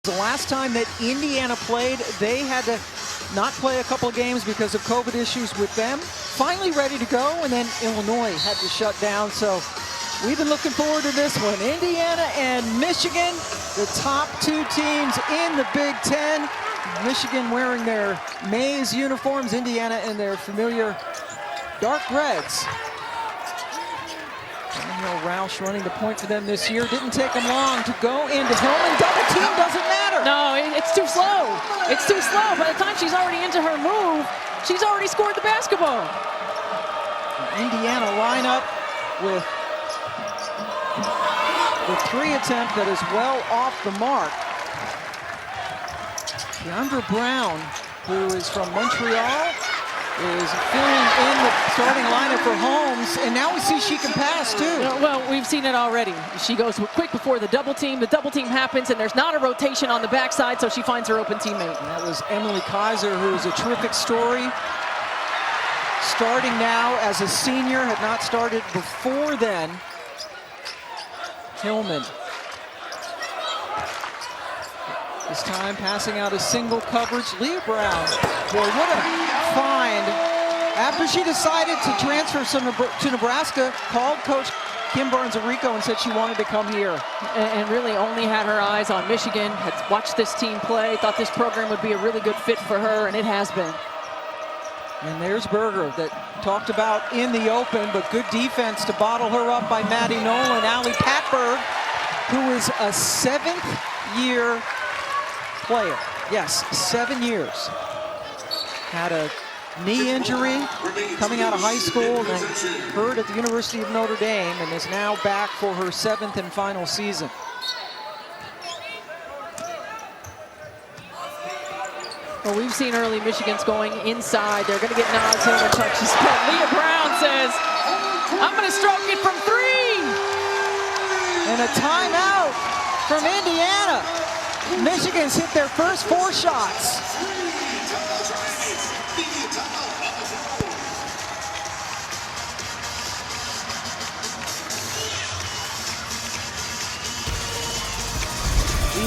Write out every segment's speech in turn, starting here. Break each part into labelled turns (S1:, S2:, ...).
S1: The last time that Indiana played, they had to not play a couple of games because of COVID issues with them. Finally ready to go, and then Illinois had to shut down. So we've been looking forward to this one. Indiana and Michigan, the top two teams in the Big Ten. Michigan wearing their maize uniforms, Indiana in their familiar dark reds. Daniel Roush running the point for them this year. Didn't take them long to go into Hillman. Double team doesn't matter.
S2: No, it's too slow. It's too slow. By the time she's already into her move, she's already scored the basketball.
S1: Indiana lineup with the three attempt that is well off the mark. Deandra Brown, who is from Montreal, is filling in the starting lineup for Holmes, and now we see she can pass too.
S2: Well, we've seen it already. She goes quick before the double team. The double team happens, and there's not a rotation on the backside, so she finds her open teammate.
S1: And that was Emily Kaiser, who is a terrific story. Starting now as a senior, had not started before then. Hillman. This time passing out a single coverage. Leah Brown, boy, what a find. After she decided to transfer to Nebraska, called Coach Kim Barnes-Arico and said she wanted to come here.
S2: And really only had her eyes on Michigan, had watched this team play, thought this program would be a really good fit for her, and it has been.
S1: And there's Berger that talked about in the open, but good defense to bottle her up by Maddie Nolan. Allie Patberg, who is a seventh-year player. Yes, 7 years. Had a knee injury coming out of high school and then hurt at the University of Notre Dame and is now back for her 7th and final season.
S2: Well, we've seen early Michigan's going inside. They're going to get Naz Hillman touches, but Leah Brown says, I'm going to stroke it from 3.
S1: And a timeout from Indiana. Michigan's hit their first 4 shots.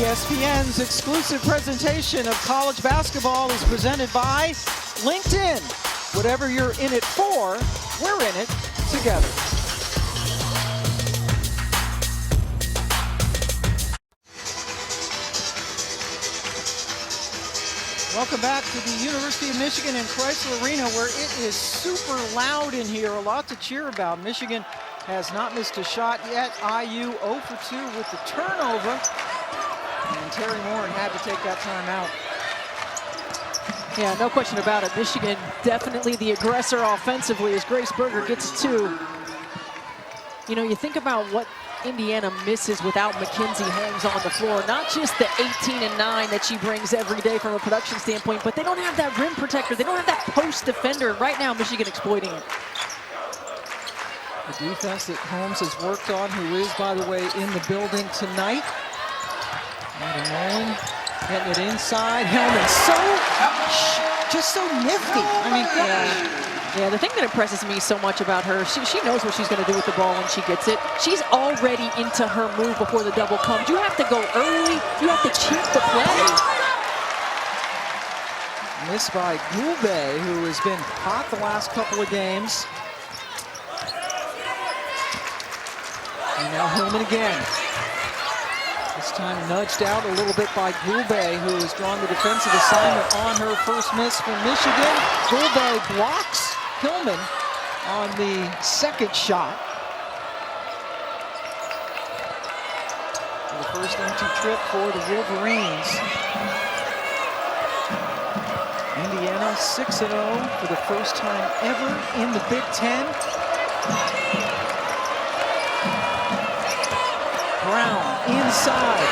S1: ESPN's exclusive presentation of college basketball is presented by LinkedIn. Whatever you're in it for, we're in it together. Welcome back to the University of Michigan in Chrysler Arena, where it is super loud in here. A lot to cheer about. Michigan has not missed a shot yet. IU 0 for 2 with the turnover. And Terry Morin had to take that time out.
S2: Yeah, no question about it. Michigan definitely the aggressor offensively as Grace Berger gets 2. You know, you think about what Indiana misses without Mackenzie Holmes on the floor. Not just the 18 and 9 that she brings every day from a production standpoint, but they don't have that rim protector. They don't have that post defender. Right now, Michigan exploiting it.
S1: The defense that Holmes has worked on, who is, by the way, in the building tonight. And Nolan getting it inside. Hillman just so nifty. I mean,
S2: yeah, the thing that impresses me so much about her, she knows what she's going to do with the ball when she gets it. She's already into her move before the double comes. You have to go early. You have to cheat the play.
S1: Missed by Gulbe, who has been hot the last couple of games. And now Hillman again. This time nudged out a little bit by Gulbe, who has drawn the defensive assignment on her first miss for Michigan. Gulbe blocks Hillman on the second shot. The first empty trip for the Wolverines. Indiana 6-0 for the first time ever in the Big Ten. Brown inside.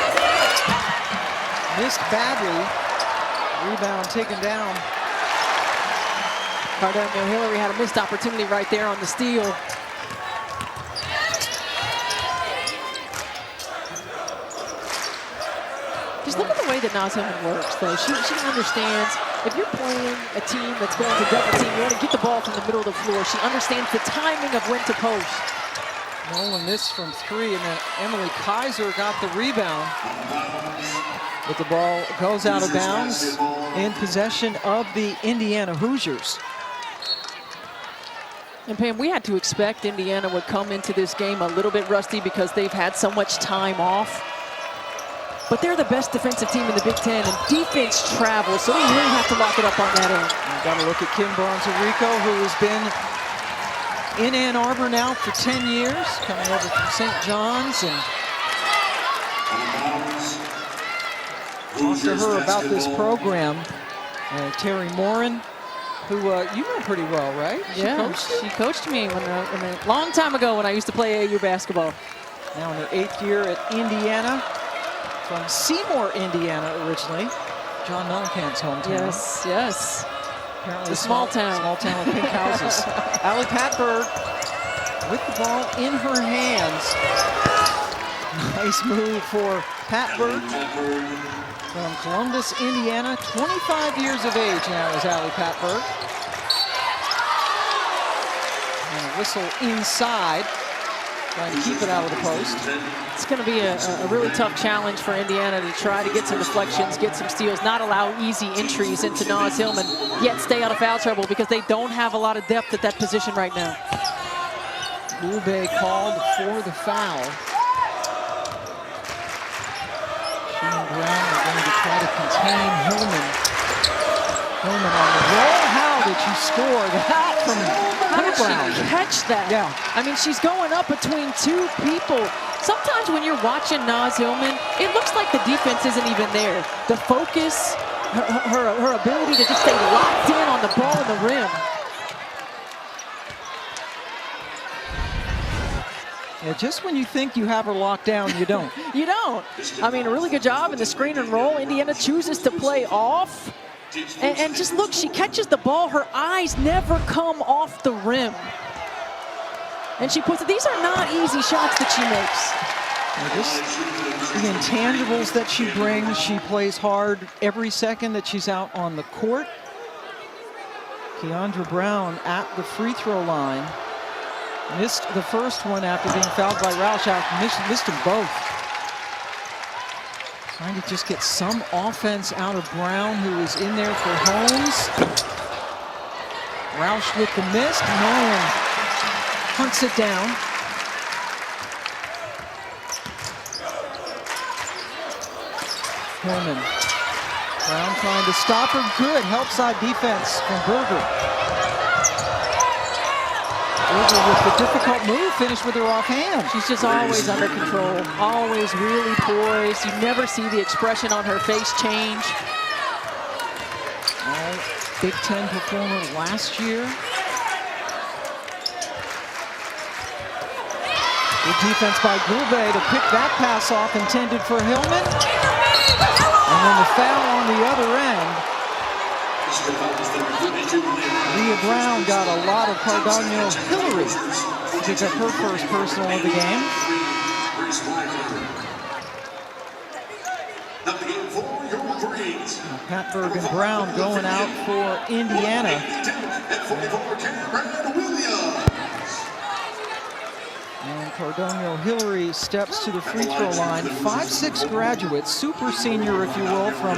S1: Missed badly. Rebound taken down.
S2: Cardano Hillary had a missed opportunity right there on the steal. Just look at the way that Naz Hillman works, though. She understands if you're playing a team that's going to double team, you want to get the ball from the middle of the floor. She understands the timing of when to post.
S1: Nolan missed from 3, and then Emily Kaiser got the rebound. But the ball goes out of bounds in possession of the Indiana Hoosiers.
S2: And Pam, we had to expect Indiana would come into this game a little bit rusty because they've had so much time off. But they're the best defensive team in the Big Ten, and defense travels, so they really have to lock it up on that end.
S1: You've got to look at Kim Bronzerico, who has been in Ann Arbor now for 10 years, coming over from St. John's, and talk to her about this program. Terry Morin, who you know pretty well, right?
S2: Yeah, she coached me when a long time ago when I used to play AAU basketball.
S1: Now in her 8th year at Indiana, from Seymour, Indiana originally. John Mellencamp's hometown.
S2: Yes, yes.
S1: Apparently
S2: the small town.
S1: Small town with pink houses. Allie Patberg with the ball in her hands. Nice move for Patberg from Columbus, Indiana. 25 years of age now is Allie Patberg. And a whistle inside, trying to keep it out of the post.
S2: It's going to be a really tough challenge for Indiana to try to get some deflections, get some steals, not allow easy entries into Naz Hillman, yet stay out of foul trouble because they don't have a lot of depth at that position right now.
S1: Gulbe called for the foul. Sheehan Brown is going to try to contain Hillman. Hillman on the roll. How did she score that from
S2: How did
S1: Brown?
S2: she catch that?
S1: Yeah.
S2: I mean, she's going up between 2 people. Sometimes when you're watching Naz Hillman, it looks like the defense isn't even there. The focus, her ability to just stay locked in on the ball and the rim.
S1: Yeah, just when you think you have her locked down, you don't.
S2: You don't. I mean, a really good job in the screen and roll. Indiana chooses to play off. And just look, she catches the ball. Her eyes never come off the rim. And she puts it. These are not easy shots that she makes.
S1: Yeah, just the intangibles that she brings. She plays hard every second that she's out on the court. Keandra Brown at the free throw line. Missed the first one after being fouled by Rausch. Missed them both. Trying to just get some offense out of Brown, who is in there for Holmes. Rausch with the miss. Nolan hunts it down. Hillman. Brown trying to stop her. Good help side defense from Berger. Berger with the difficult move, finished with her offhand.
S2: She's just always under control, always really poised. You never see the expression on her face change.
S1: All Big Ten performer last year. Good defense by Gulbe to pick that pass off intended for Hillman. And then the foul on the other end. Leah Brown got a lot of Cardano Hillary to pick up her first personal of the game. Patberg and Brown going out for Indiana. And Cardano Hillary steps to the free throw line. 5'6" graduate, super senior, if you will, from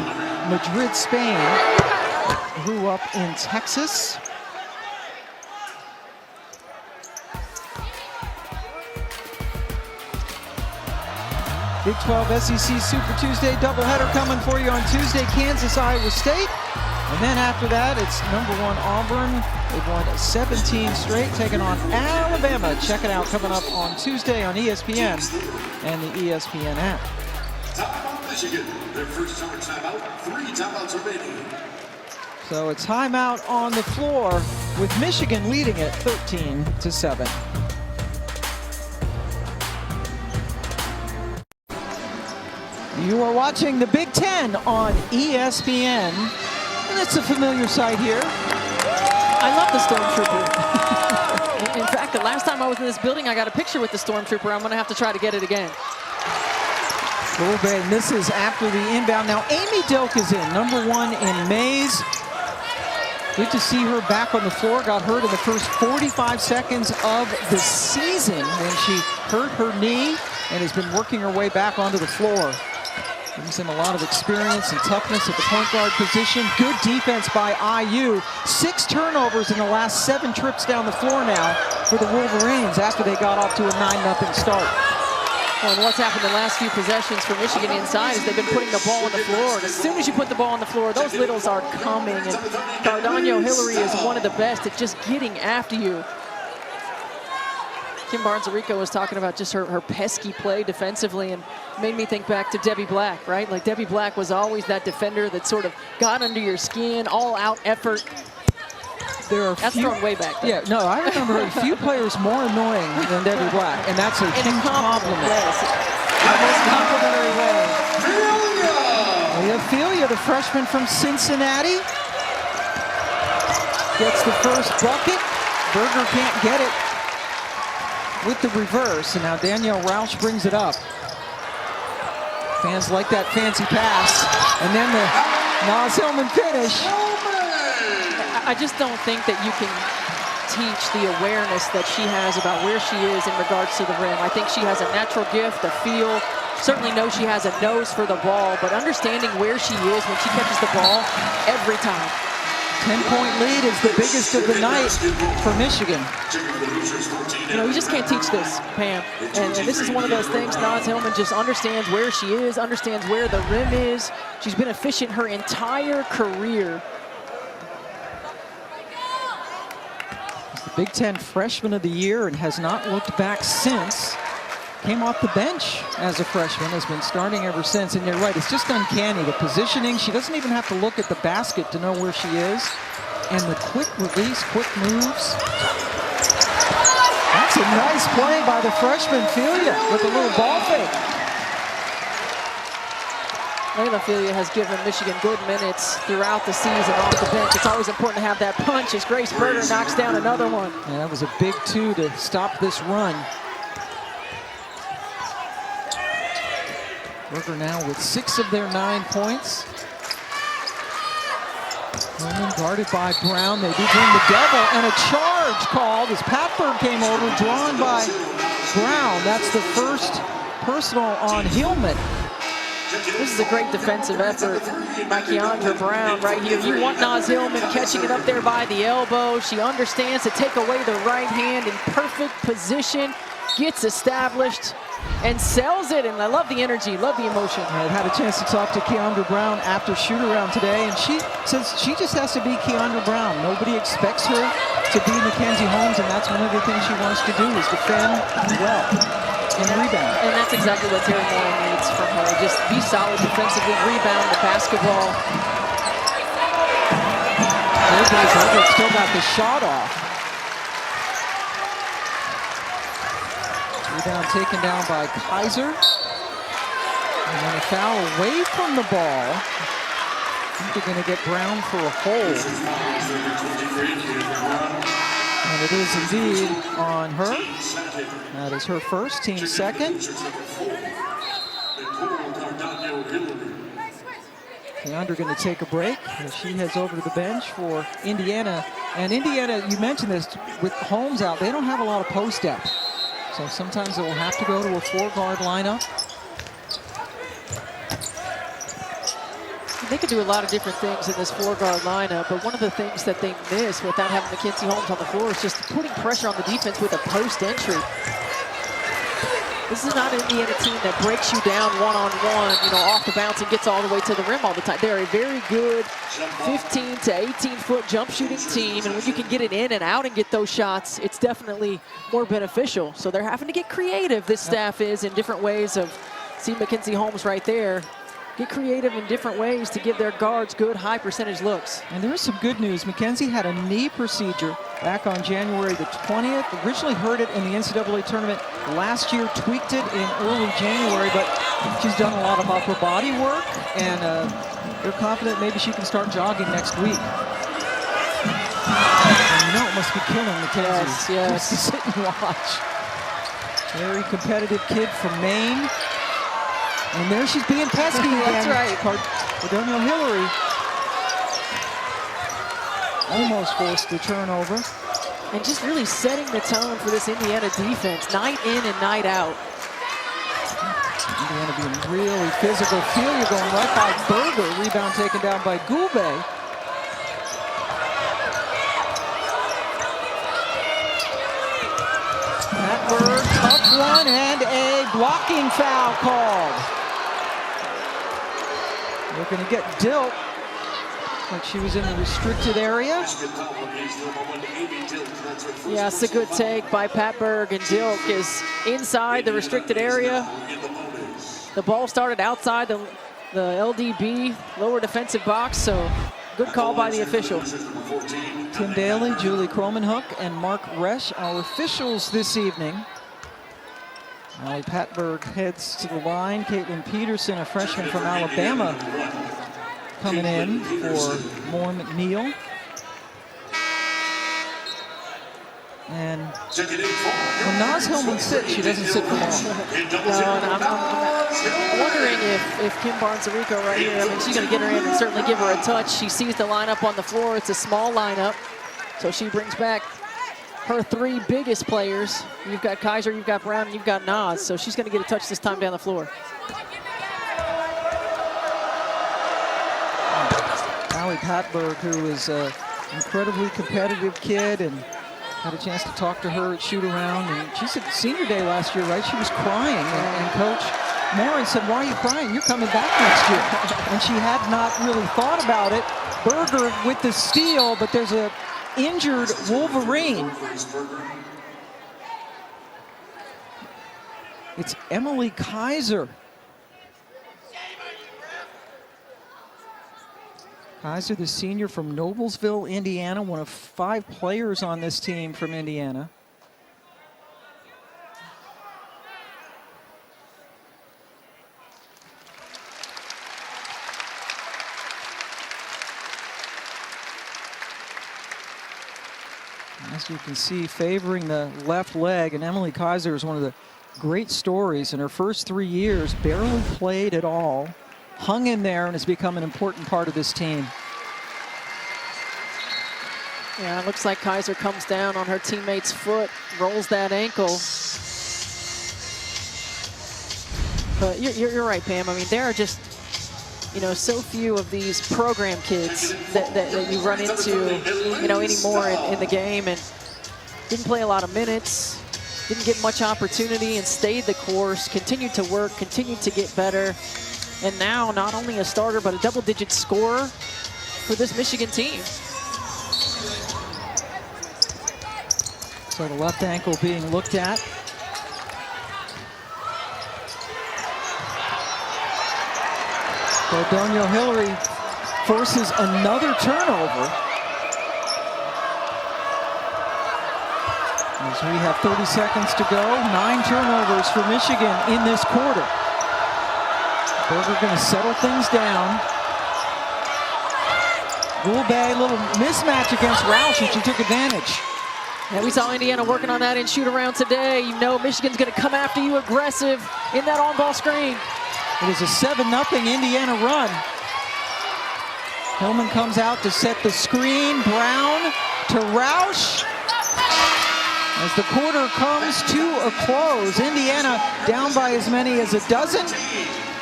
S1: Madrid, Spain. Grew up in Texas. Big 12 SEC Super Tuesday doubleheader coming for you on Tuesday. Kansas, Iowa State. And then after that, it's #1 Auburn. They've won 17 straight, taking on Alabama. Check it out coming up on Tuesday on ESPN and the ESPN app.
S3: Timeout Michigan. Their first summer timeout. 3 timeouts remaining.
S1: So a timeout on the floor with Michigan leading it 13-7. You are watching the Big Ten on ESPN. And it's a familiar sight here.
S2: I love the Stormtrooper. In fact, the last time I was in this building, I got a picture with the Stormtrooper. I'm going to have to try to get it again.
S1: Gulbe misses after the inbound. Now Amy Dilk is in, #1 in Mays. Good to see her back on the floor. Got hurt in the first 45 seconds of the season when she hurt her knee and has been working her way back onto the floor. Brings in a lot of experience and toughness at the point guard position. Good defense by IU. 6 turnovers in the last 7 trips down the floor now for the Wolverines after they got off to a 9-0 start.
S2: Well, and what's happened the last few possessions for Michigan inside is they've been putting the ball on the floor. And as soon as you put the ball on the floor, those littles are coming. And Cardano Hillary is one of the best at just getting after you. Kim Barnes-Arico was talking about just her pesky play defensively, and made me think back to Debbie Black, right? Like Debbie Black was always that defender that sort of got under your skin, all-out effort. That's thrown way back there.
S1: Yeah, no, I remember a few players more annoying than Debbie Black, and that's a huge compliment.
S2: Yes. The most complimentary way.
S1: Ophelia, the freshman from Cincinnati, gets the first bucket. Berger can't get it with the reverse, and now Danielle Rausch brings it up. Fans like that fancy pass, and then the Naz Hillman finish.
S2: I just don't think that you can teach the awareness that she has about where she is in regards to the rim. I think she has a natural gift, a feel. Certainly knows she has a nose for the ball, but understanding where she is when she catches the ball every time.
S1: 10-point lead is the biggest of the night for Michigan.
S2: You know, you just can't teach this, Pam. And this is one of those things. Naz Hillman just understands where she is, understands where the rim is. She's been efficient her entire career.
S1: Big Ten Freshman of the Year and has not looked back since. Came off the bench as a freshman, has been starting ever since. And you're right, it's just uncanny. The positioning, she doesn't even have to look at the basket to know where she is. And the quick release, quick moves. That's a nice play by the freshman, Filia, with a little ball fake.
S2: Layla Filia has given Michigan good minutes throughout the season off the bench. It's always important to have that punch as Grace Berger knocks down another one.
S1: Yeah, that was a big 2 to stop this run. Berger now with 6 of their 9 points. Hillman guarded by Brown. They do bring the double, and a charge called as Patberg came over, drawn by Brown. That's the first personal on Hillman.
S2: This is a great defensive effort by Keandra Brown right here. You want Naz Hillman catching it up there by the elbow. She understands to take away the right hand in perfect position, gets established, and sells it. And I love the energy, love the emotion.
S1: I had a chance to talk to Keandra Brown after shoot-around today, and she says she just has to be Keandra Brown. Nobody expects her to be Mackenzie Holmes, and that's one of the things she wants to do is defend well and rebound.
S2: And that's exactly what Terry Moore needs from her. Just be solid defensively, rebound the basketball.
S1: Everybody's still got the shot off. Rebound taken down by Kaiser. And then a foul away from the ball. I think they're going to get Brown for a hold. And it is indeed on her. That is her first, team second. Keandra going to take a break as she heads over to the bench for Indiana. And Indiana, you mentioned this, with Holmes out, they don't have a lot of post depth. So sometimes they will have to go to a 4-guard lineup.
S2: They could do a lot of different things in this 4-guard lineup, but one of the things that they miss without having Mackenzie Holmes on the floor is just putting pressure on the defense with a post entry. This is not an Indiana team that breaks you down one-on-one, you know, off the bounce and gets all the way to the rim all the time. They're a very good 15 to 18-foot jump shooting team, and when you can get it in and out and get those shots, it's definitely more beneficial. So they're having to get creative, this staff is, in different ways of, see Mackenzie Holmes right there, get creative in different ways to give their guards good high percentage looks.
S1: And there's some good news. Mackenzie had a knee procedure back on January the 20th. Originally hurt it in the NCAA tournament last year, tweaked it in early January, but she's done a lot of upper body work, and they're confident maybe she can start jogging next week. And you know it must be killing Mackenzie.
S2: Yes.
S1: Just to sit and watch. Very competitive kid from Maine. And there she's being pesky again.
S2: That's right.
S1: Cardano Hillary. almost forced the turnover.
S2: And just really setting the tone for this Indiana defense, night in and night out.
S1: Indiana being really physical. Filia going right by Berger. Rebound taken down by Gulbe. Patberg, tough one, and a blocking foul called. They're going to get Dilk. Like she was in the restricted area.
S2: Yeah, it's a good take by Patberg, and Dilk is inside the restricted area. The ball started outside the LDB, lower defensive box, so good call by the official.
S1: Tim Daly, Julie Kromenhoek, and Mark Resch, our officials this evening. Ali Patberg heads to the line. Caitlin Peterson, a freshman from Alabama, coming in for Moore McNeil. And when Naz Hillman sits, she doesn't sit for long.
S2: No, and I'm wondering if Kim Barnes-Arico right here, I mean, she's going to get her in and certainly give her a touch. She sees the lineup on the floor. It's a small lineup, so she brings back her three biggest players. You've got Kaiser, you've got Brown, and you've got Naz, so she's going to get a touch this time down the floor.
S1: Ali Patberg, who is an incredibly competitive kid, and had a chance to talk to her at shoot around, and she said senior day last year, right? She was crying, and Coach Morin said, "Why are you crying? You're coming back next year." And she had not really thought about it. Berger with the steal, but there's a injured Wolverine. It's Emily Kaiser. Kaiser, the senior from Noblesville, Indiana, one of 5 players on this team from Indiana. As you can see, favoring the left leg, and Emily Kaiser is one of the great stories. In her first 3 years, barely played at all. Hung in there and has become an important part of this team.
S2: Yeah, it looks like Kaiser comes down on her teammate's foot, rolls that ankle. But you're right, Pam. I mean, there are just, you know, so few of these program kids that you run into, you know, anymore in the game, and didn't play a lot of minutes, didn't get much opportunity, and stayed the course, continued to work, continued to get better. And now not only a starter, but a double-digit scorer for this Michigan team.
S1: So the left ankle being looked at. So Danielle Hillary forces another turnover. As we have 30 seconds to go, 9 turnovers for Michigan in this quarter. Berger going to settle things down. Gulbe, little mismatch against Roush, and she took advantage.
S2: And we saw Indiana working on that in shoot around today. You know Michigan's going to come after you aggressive in that on-ball screen.
S1: It is a 7-0 Indiana run. Hillman comes out to set the screen. Brown to Roush. As the quarter comes to a close, Indiana down by as many as a dozen.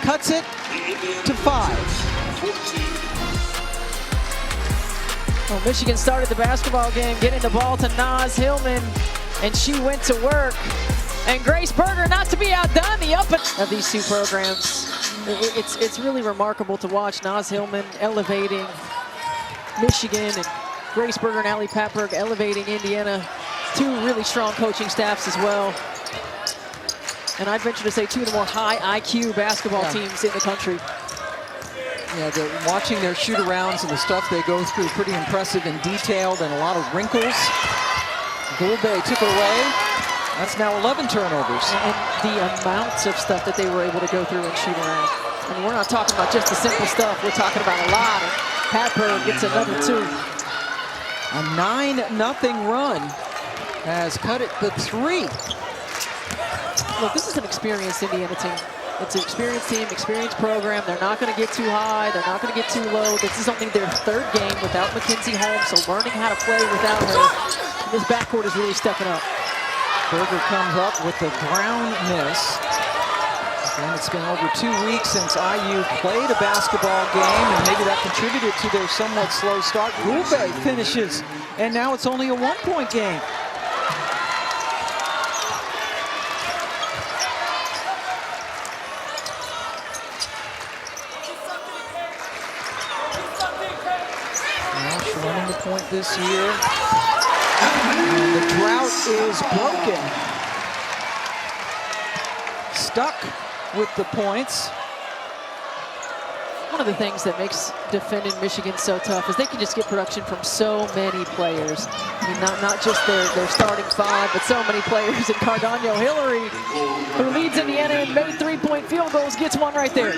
S1: Cuts it to 5.
S2: Well, Michigan started the basketball game getting the ball to Naz Hillman, and she went to work. And Grace Berger, not to be outdone, the up of these two programs. It's really remarkable to watch Naz Hillman elevating Michigan, and Grace Berger and Ali Patberg elevating Indiana. 2 really strong coaching staffs as well. And I'd venture to say 2 of the more high IQ basketball teams in the country.
S1: Yeah, watching their shoot-arounds and the stuff they go through, pretty impressive and detailed, and a lot of wrinkles. Gulbe took it away. That's now 11 turnovers.
S2: And the amounts of stuff that they were able to go through and shoot around. I mean, we're not talking about just the simple stuff. We're talking about a lot. And Patberg gets another 2.
S1: A 9-0 run has cut it to 3.
S2: Look, this is an experienced Indiana team. It's an experienced team, experienced program. They're not going to get too high. They're not going to get too low. This is only their third game without Mackenzie Holmes, so learning how to play without her. And this backcourt is really stepping up.
S1: Berger comes up with the ground miss. And it's been over 2 weeks since IU played a basketball game, and maybe that contributed to their somewhat slow start. Gouveia finishes, and now it's only a 1-point game. Roush running the point this year. And the drought is broken. Stuck with the points.
S2: One of the things that makes defending Michigan so tough is they can just get production from so many players. I mean, not just their starting five, but so many players. And Cardano Hillary, who leads Indiana and made 3-point field goals, gets one right there.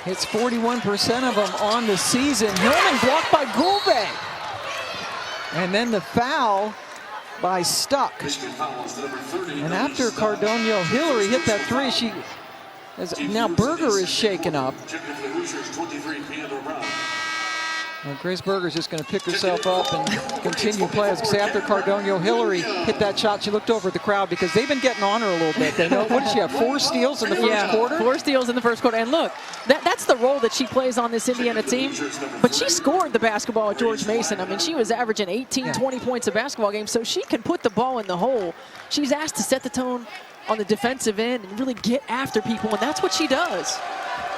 S1: Hits 41% of them on the season. Hillman blocked by Gouveia. And then the foul by Stuck. And after Cardano Hillary hit that three, now Berger is shaken up. Well, Grace Berger's just going to pick herself up and continue playing. After Cardano Hillary hit that shot, she looked over at the crowd because they've been getting on her a little bit. They know, what did she have, 4 steals in the first quarter?
S2: 4 steals in the first quarter. And look, that's the role that she plays on this Indiana team. But she scored the basketball at George Mason. I mean, she was averaging 18, 20 points a basketball game, so she can put the ball in the hole. She's asked to set the tone on the defensive end and really get after people, and that's what she does.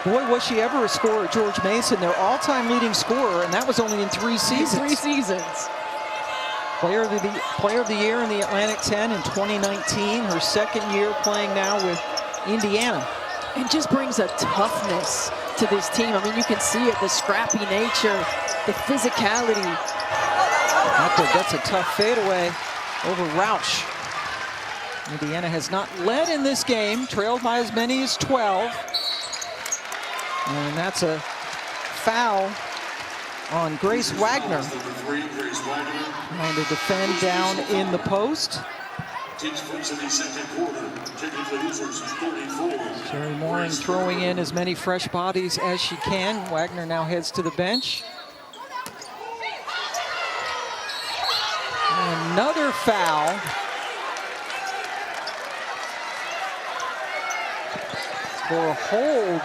S1: Boy, was she ever a scorer at George Mason, their all-time leading scorer, and that was only in 3 seasons.
S2: 3 seasons.
S1: Player of the year in the Atlantic 10 in 2019, her second year playing now with Indiana.
S2: And just brings a toughness to this team. I mean, you can see it, the scrappy nature, the physicality.
S1: That's a tough fadeaway over Roush. Indiana has not led in this game, trailed by as many as 12. And that's a foul on Grace Wagner. Trying to defend down in the post. Sherry Mooring throwing in as many fresh bodies as she can. Wagner now heads to the bench. And another foul. For a hold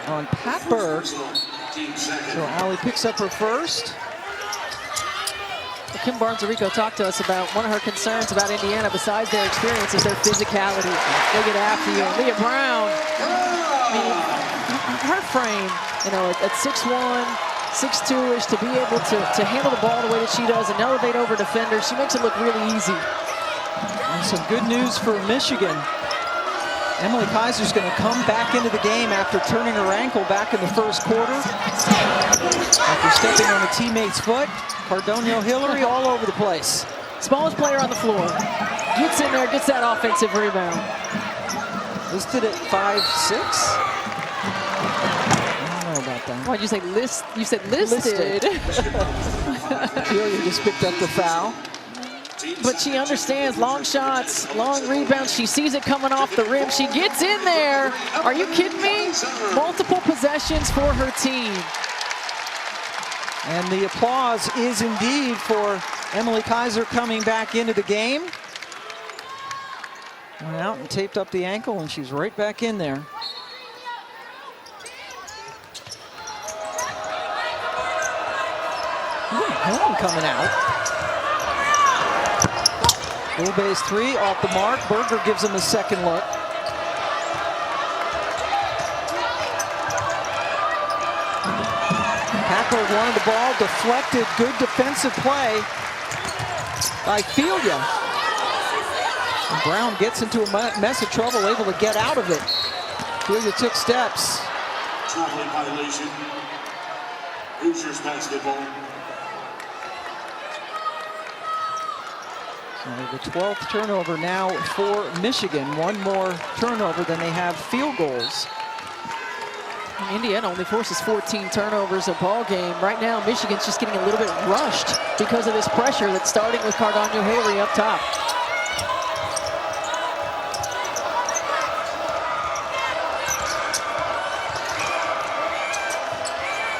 S1: on Patberg. So Allie picks up her first.
S2: Well, Kim Barnes-Arico talked to us about one of her concerns about Indiana, besides their experience, is their physicality. They get after you. Leah Brown, I mean, her frame, you know, at 6'1", 6'2"-ish, to be able to handle the ball the way that she does and elevate over defenders, she makes it look really easy.
S1: And some good news for Michigan. Emily Kaiser's going to come back into the game after turning her ankle back in the first quarter. After stepping on a teammate's foot, Cardano Hillary all over the place.
S2: Smallest player on the floor. Gets in there, gets that offensive rebound.
S1: Listed at 5'6". I don't know about that.
S2: Why'd you say list? You said listed.
S1: Celia just picked up the foul.
S2: But she understands long shots, long rebounds. She sees it coming off the rim. She gets in there. Are you kidding me? Multiple possessions for her team.
S1: And the applause is indeed for Emily Kaiser coming back into the game. Went out and taped up the ankle, and she's right back in there. Helen coming out. Gouveia's three off the mark. Berger gives him a second look. Patberg wanted the ball, deflected, good defensive play by Filia. And Brown gets into a mess of trouble, able to get out of it. Filia took steps.
S3: Traveling violation. Hoosiers basketball.
S1: The 12th turnover now for Michigan. One more turnover than they have field goals.
S2: Indiana only forces 14 turnovers a ball game. Right now, Michigan's just getting a little bit rushed because of this pressure that's starting with Cardano Hillary up top.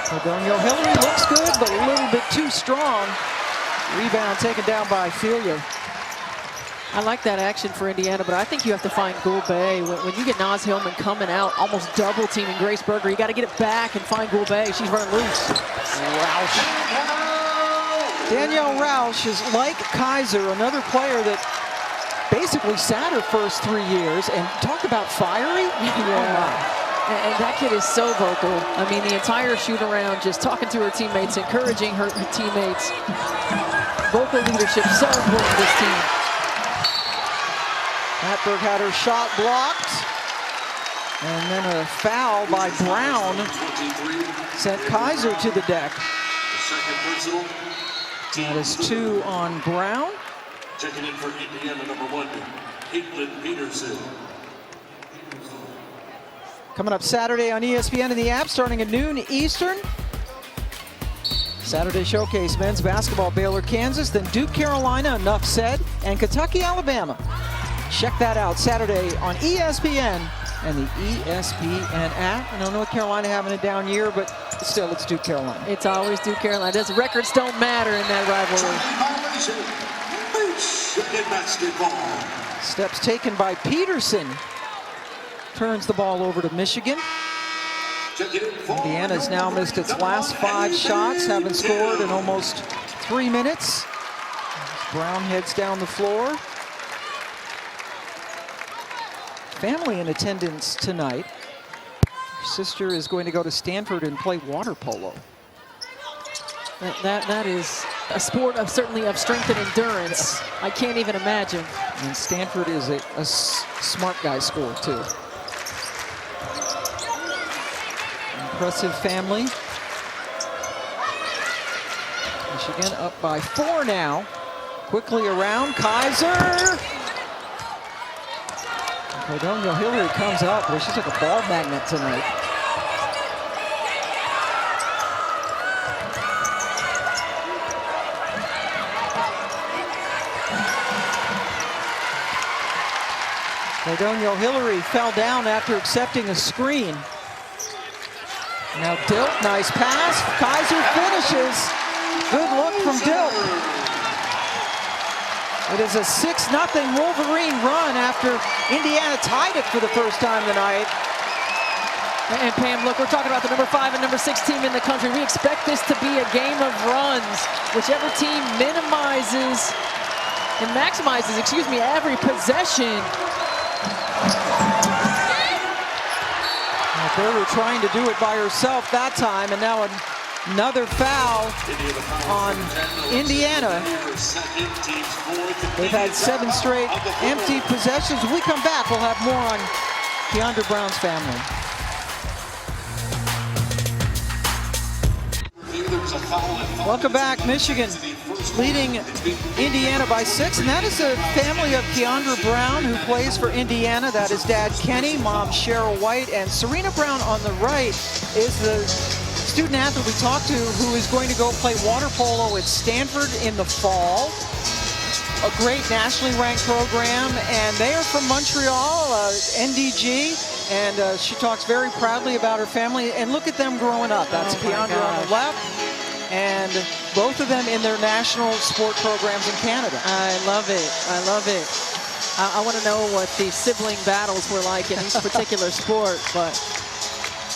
S1: Cordonio Hillary looks good, but a little bit too strong. Rebound taken down by Filia.
S2: I like that action for Indiana, but I think you have to find Gourbet. When you get Naz Hillman coming out, almost double teaming Grace Berger, you got to get it back and find Gourbet. She's running loose.
S1: Roush. Danielle Roush is like Kaiser, another player that basically sat her first 3 years, and talk about fiery.
S2: Yeah. And that kid is so vocal. I mean, the entire shoot around, just talking to her teammates, encouraging her teammates. Vocal leadership, so important to this team.
S1: Hatberg had her shot blocked. And then a foul by Brown sent Kaiser to the deck.
S3: The second personal.
S1: That is 2 on Brown.
S3: Checking in for Indiana, number 1, Caitlin Peterson.
S1: Coming up Saturday on ESPN in the app, starting at noon Eastern. Saturday Showcase men's basketball, Baylor, Kansas, then Duke, Carolina, enough said, and Kentucky, Alabama. Check that out Saturday on ESPN and the ESPN app. I know North Carolina having a down year, but still, it's Duke, Carolina.
S2: It's always Duke, Carolina. Records don't matter in that rivalry.
S3: Michigan basketball.
S1: Steps taken by Peterson. Turns the ball over to Michigan. Indiana's now missed its last 5 shots, haven't scored in almost 3 minutes. Brown heads down the floor. Family in attendance tonight. Her sister is going to go to Stanford and play water polo.
S2: That is a sport of certainly of strength and endurance. I can't even imagine.
S1: And Stanford is a smart guy school too. Impressive family. Michigan up by 4 now. Quickly around, Kaiser. Cordonio Hillary comes up, but she's like a ball magnet tonight. Cordonio Hillary fell down after accepting a screen. Now Dilk, nice pass. Kaiser finishes. Good look from Dilk. It is a 6-0 Wolverine run after Indiana tied it for the first time tonight.
S2: And Pam, look, we're talking about the number 5 and number 6 team in the country. We expect this to be a game of runs. Whichever team minimizes and maximizes, every possession.
S1: Berger trying to do it by herself that time, and now another foul on Indiana. They've had 7 straight empty possessions. When we come back, we'll have more on Keandra Brown's family. Welcome back. Michigan leading Indiana by 6, and that is a family of Keandra Brown, who plays for Indiana. That is Dad Kenny, Mom Cheryl White, and Serena Brown on the right is the student athlete we talked to who is going to go play water polo at Stanford in the fall. A great nationally ranked program, and they are from Montreal, NDG, and she talks very proudly about her family. And look at them growing up. That's Keandra on the left, and both of them in their national sport programs in Canada.
S2: I love it. I love it. I want to know what the sibling battles were like in each particular sport, but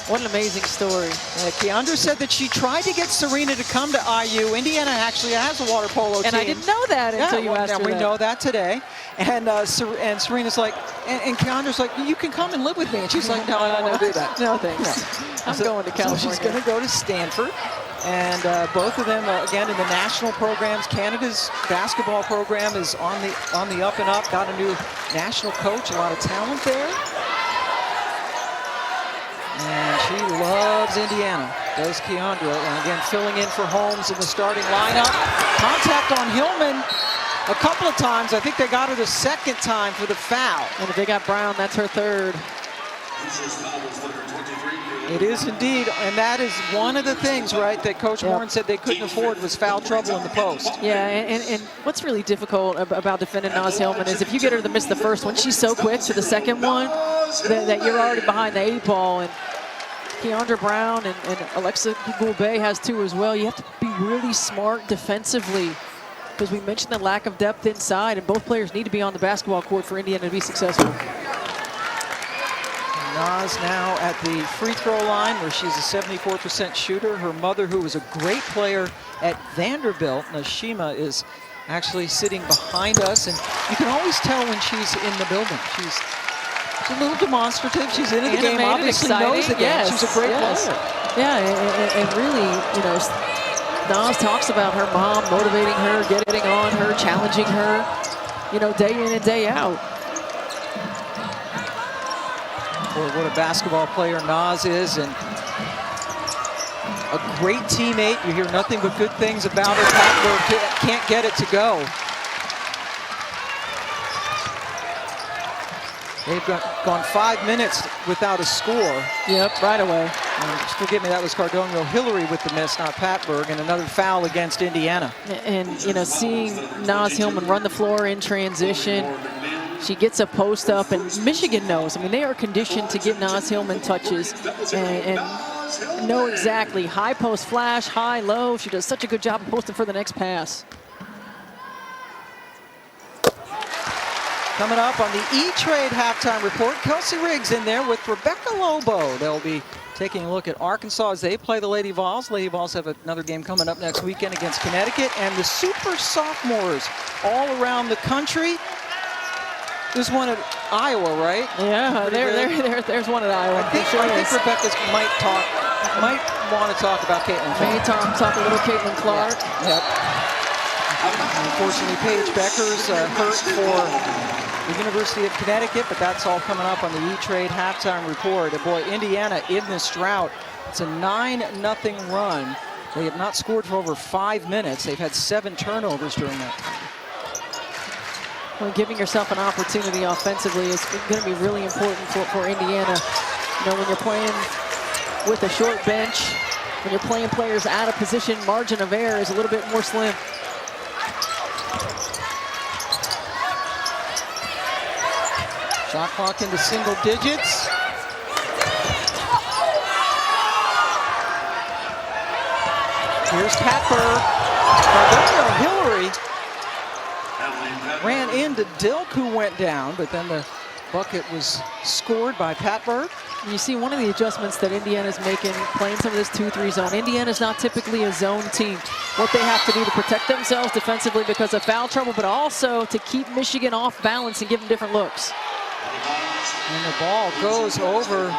S2: what an amazing story.
S1: Keandra said that she tried to get Serena to come to IU. Indiana actually has a water polo team.
S2: And I didn't know that until you asked her
S1: we
S2: that.
S1: know that today. And Serena's like, and Keandra's like, you can come and live with me. And she's like, no, I don't want to do that.
S2: No, thanks. I'm going to California.
S1: So she's going to go to Stanford. And both of them, again, in the national programs. Canada's basketball program is on the up and up. Got a new national coach, a lot of talent there. And she loves Indiana, does Keandra. And again, filling in for Holmes in the starting lineup. Contact on Hillman a couple of times. I think they got her the second time for the foul.
S2: And if they got Brown, that's her 3rd.
S1: It is indeed, and that is one of the things, right, that Coach Warren said they couldn't afford was foul trouble in the post.
S2: Yeah, and what's really difficult about defending Naz Hillman is if you get her to miss the first one, she's so quick to the second one that you're already behind the 8 ball. And Keandra Brown and Alexa Gulbe has too as well. You have to be really smart defensively because we mentioned the lack of depth inside, and both players need to be on the basketball court for Indiana to be successful.
S1: Naz now at the free throw line where she's a 74% shooter. Her mother, who was a great player at Vanderbilt, Nashima, is actually sitting behind us, and you can always tell when she's in the building. She's a little demonstrative. She's into the game,
S2: Animated,
S1: obviously
S2: exciting.
S1: knows the game.
S2: Yes,
S1: She's a great
S2: yes.
S1: player.
S2: Yeah, and really, you know, Naz talks about her mom motivating her, getting on her, challenging her, you know, day in and day out.
S1: Boy, what a basketball player Naz is, and a great teammate. You hear nothing but good things about her. Patberg can't get it to go. They've gone 5 minutes without a score.
S2: Yep, right away.
S1: And forgive me, that was Cardonio Hillary with the miss, not Patberg, and another foul against Indiana.
S2: And you know, seeing Naz Hillman run the floor in transition, she gets a post up, and Michigan knows. I mean, they are conditioned to get Naz Hillman touches and know exactly high post flash, high, low. She does such a good job of posting for the next pass.
S1: Coming up on the E-Trade halftime report, Kelsey Riggs in there with Rebecca Lobo. They'll be taking a look at Arkansas as they play the Lady Vols. Lady Vols have another game coming up next weekend against Connecticut, and the super sophomores all around the country. There's one at Iowa, right?
S2: Yeah, there's one at Iowa.
S1: I think Rebecca might want to talk about Caitlin Clark.
S2: Maybe talk a little Caitlin Clark.
S1: Yep. Unfortunately, Paige Becker's hurt for the University of Connecticut, but that's all coming up on the E-Trade halftime report. And boy, Indiana in this drought. It's a 9-0 run. They have not scored for over 5 minutes. They've had 7 turnovers during that time.
S2: Well, giving yourself an opportunity offensively is going to be really important for Indiana. You know, when you're playing with a short bench, when you're playing players out of position, margin of error is a little bit more slim.
S1: Shot clock into single digits. Here's Patberg. Cardonio Hillary ran into Dilk, who went down, but then the bucket was scored by Patberg.
S2: You see one of the adjustments that Indiana's making, playing some of this 2-3 zone. Indiana's not typically a zone team. What they have to do to protect themselves defensively because of foul trouble, but also to keep Michigan off balance and give them different looks.
S1: And the ball goes over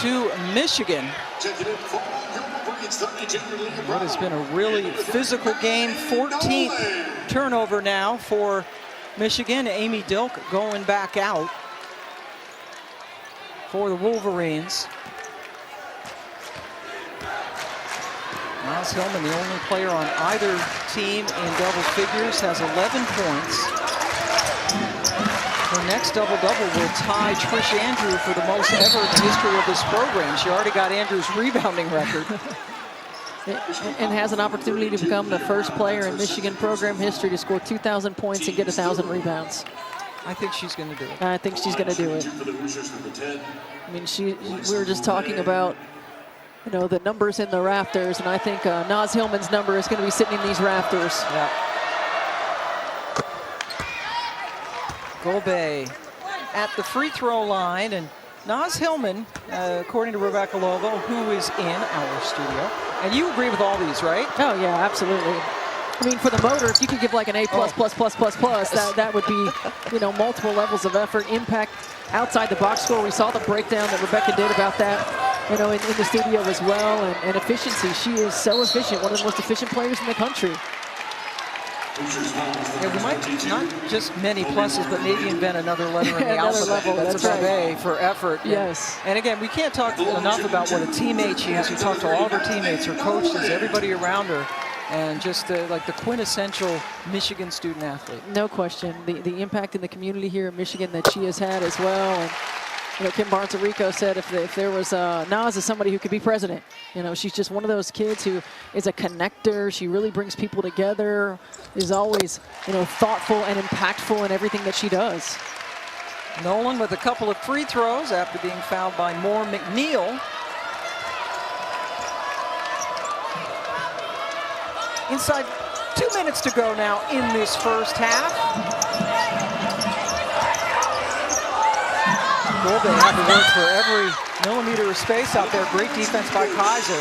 S1: to Michigan. What has been a really physical game. 14th turnover now for Michigan. Amy Dilk going back out for the Wolverines. Naz Hillman, the only player on either team in double figures, has 11 points. Her next double-double will tie Trish Andrew for the most ever in the history of this program. She already got Andrew's rebounding record.
S2: And has an opportunity to become the first player in Michigan program history to score 2,000 points and get 1,000 rebounds.
S1: I think she's going to do it.
S2: I think she's going to do it. I mean, we were just talking about, you know, the numbers in the rafters, and I think Naz Hillman's number is going to be sitting in these rafters.
S1: Yeah. Gulbe at the free throw line, and Naz Hillman, according to Rebecca Lobo, who is in our studio. And you agree with all these, right?
S2: Oh, yeah, absolutely. I mean, for the motor, if you could give like an A+++++, that would be, you know, multiple levels of effort, impact outside the box score. We saw the breakdown that Rebecca did about that, you know, in the studio as well, and efficiency. She is so efficient, one of the most efficient players in the country.
S1: Yeah, we might not just many pluses, but maybe invent another letter in the
S2: Another
S1: alphabet.
S2: level,
S1: That's
S2: right.
S1: A for effort.
S2: Yes.
S1: And again, we can't talk enough about what a teammate she is. We talked to all of her teammates, her coaches, everybody around her, and just like the quintessential Michigan student athlete.
S2: No question. The impact in the community here in Michigan that she has had as well. And, you know, Kim Barnes-Arico said if there was Naz is somebody who could be president. You know, she's just one of those kids who is a connector. She really brings people together, is always, you know, thoughtful and impactful in everything that she does.
S1: Nolan with a couple of free throws after being fouled by Moore McNeil. inside 2 minutes to go now in this first half. Golbe had to work for every millimeter of space out there. Great defense by Kaiser.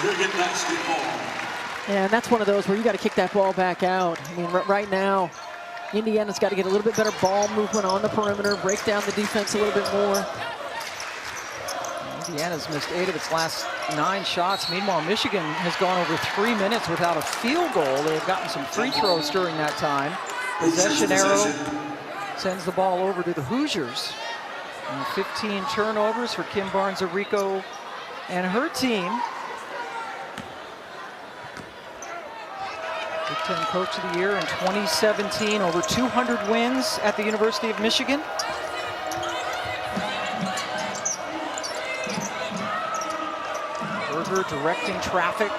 S2: Yeah, and that's one of those where you got to kick that ball back out. I mean, right now, Indiana's got to get a little bit better ball movement on the perimeter, break down the defense a little bit more.
S1: Indiana's missed 8 of its last 9 shots. Meanwhile, Michigan has gone over 3 minutes without a field goal. They've gotten some free throws during that time. Possession arrow sends the ball over to the Hoosiers. And 15 turnovers for Kim Barnes-Arico and her team. Big Ten Coach of the Year in 2017, over 200 wins at the University of Michigan. Berger directing traffic.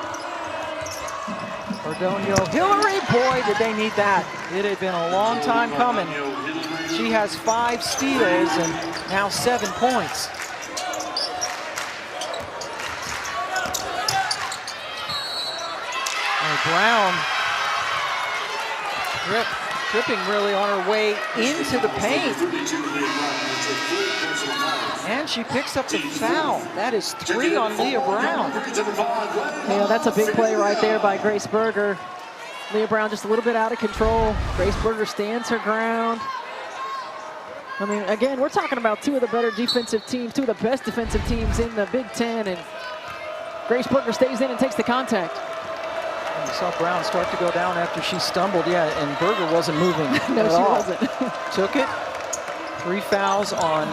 S1: Cardonio Hillary, boy, did they need that. It had been a long time coming. She has 5 steals and now 7 points. And Brown tripping really on her way into the paint. And she picks up the foul. That is 3 on Leah Brown.
S2: Yeah, that's a big play right there by Grace Berger. Leah Brown just a little bit out of control. Grace Berger stands her ground. I mean, again, we're talking about 2 of the better defensive teams, 2 of the best defensive teams in the Big Ten, and Grace Berger stays in and takes the contact.
S1: And you saw Brown start to go down after she stumbled, and Berger wasn't moving
S2: No,
S1: at
S2: she
S1: all.
S2: wasn't.
S1: Took it. 3 fouls on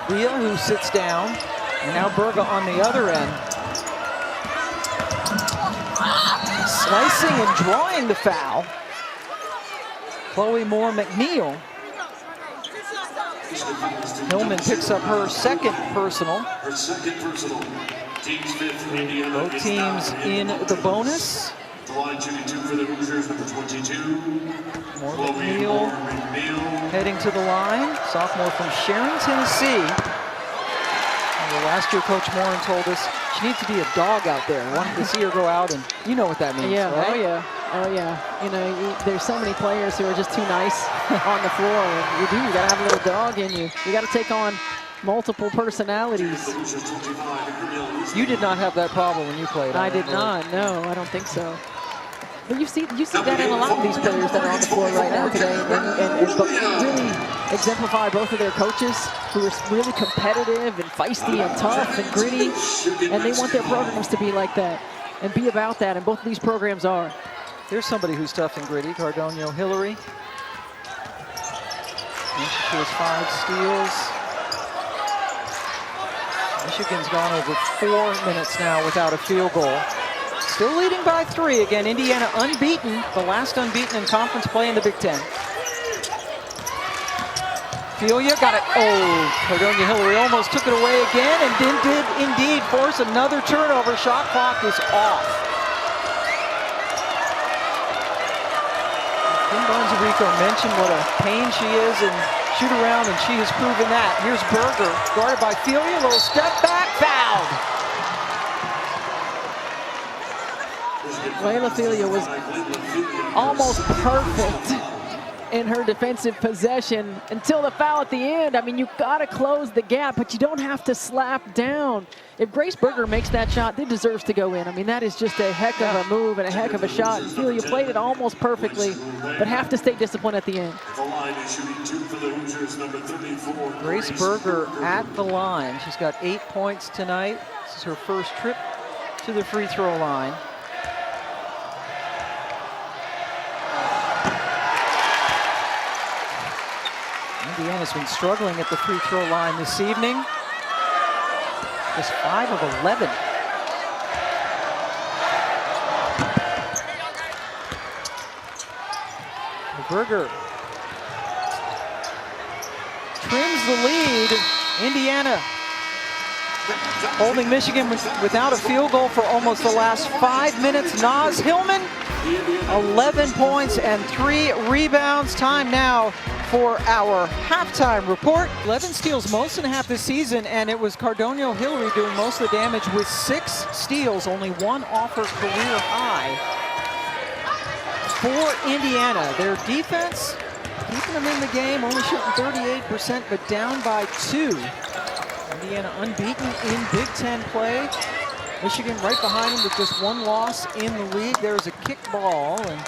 S1: Leah, who sits down, and now Berger on the other end. Slicing and drawing the foul. Chloe Moore McNeil. Hillman picks up her second personal. Both teams in the bonus. Moore McNeil heading to the line. Sophomore from Sharon, Tennessee. Well, last year, Coach Morin told us she needs to be a dog out there. I wanted to see her go out, and you know what that means,
S2: Yeah,
S1: right?
S2: oh yeah. You know, there's so many players who are just too nice on the floor, and you gotta have a little dog in you. You gotta take on multiple personalities.
S1: You did not have that problem when you played.
S2: I did not, no, I don't think so. But you see that in a lot of these players that are on the floor right now today, and really exemplify both of their coaches, who are really competitive and feisty and tough and gritty, and they want their programs to be like that and be about that, and both of these programs are.
S1: There's somebody who's tough and gritty, Cardonio Hillary. And she has 5 steals. Michigan's gone over 4 minutes now without a field goal. Still leading by 3. Again, Indiana unbeaten, the last unbeaten in conference play in the Big Ten. Filia got it. Oh, Cardonio Hillary almost took it away again, and then did indeed force another turnover. Shot clock is off. Kim Barnes-Arico mentioned what a pain she is in shoot around, and she has proven that. Here's Berger, guarded by Filia, a little step back, fouled.
S2: Layla Filia was almost perfect in her defensive possession until the foul at the end. I mean, you gotta close the gap, but you don't have to slap down. If Grace Berger makes that shot, it deserves to go in. I mean, that is just a heck of a move and a heck of a shot. And Filia played it almost perfectly, but have to stay disciplined at the end.
S1: Grace Berger at the line. She's got 8 points tonight. This is her first trip to the free throw line. Indiana's been struggling at the free throw line this evening. Just 5 of 11. Berger trims the lead. Indiana holding Michigan without a field goal for almost the last 5 minutes. Naz Hillman, 11 points and 3 rebounds. Time now for our halftime report. 11 steals most in half this season, and it was Cardonio Hillary doing most of the damage with 6 steals, only 1 off her career high. for Indiana. Their defense keeping them in the game, only shooting 38%, but down by 2. Indiana unbeaten in Big Ten play. Michigan right behind them with just 1 loss in the league. There's a kick ball, and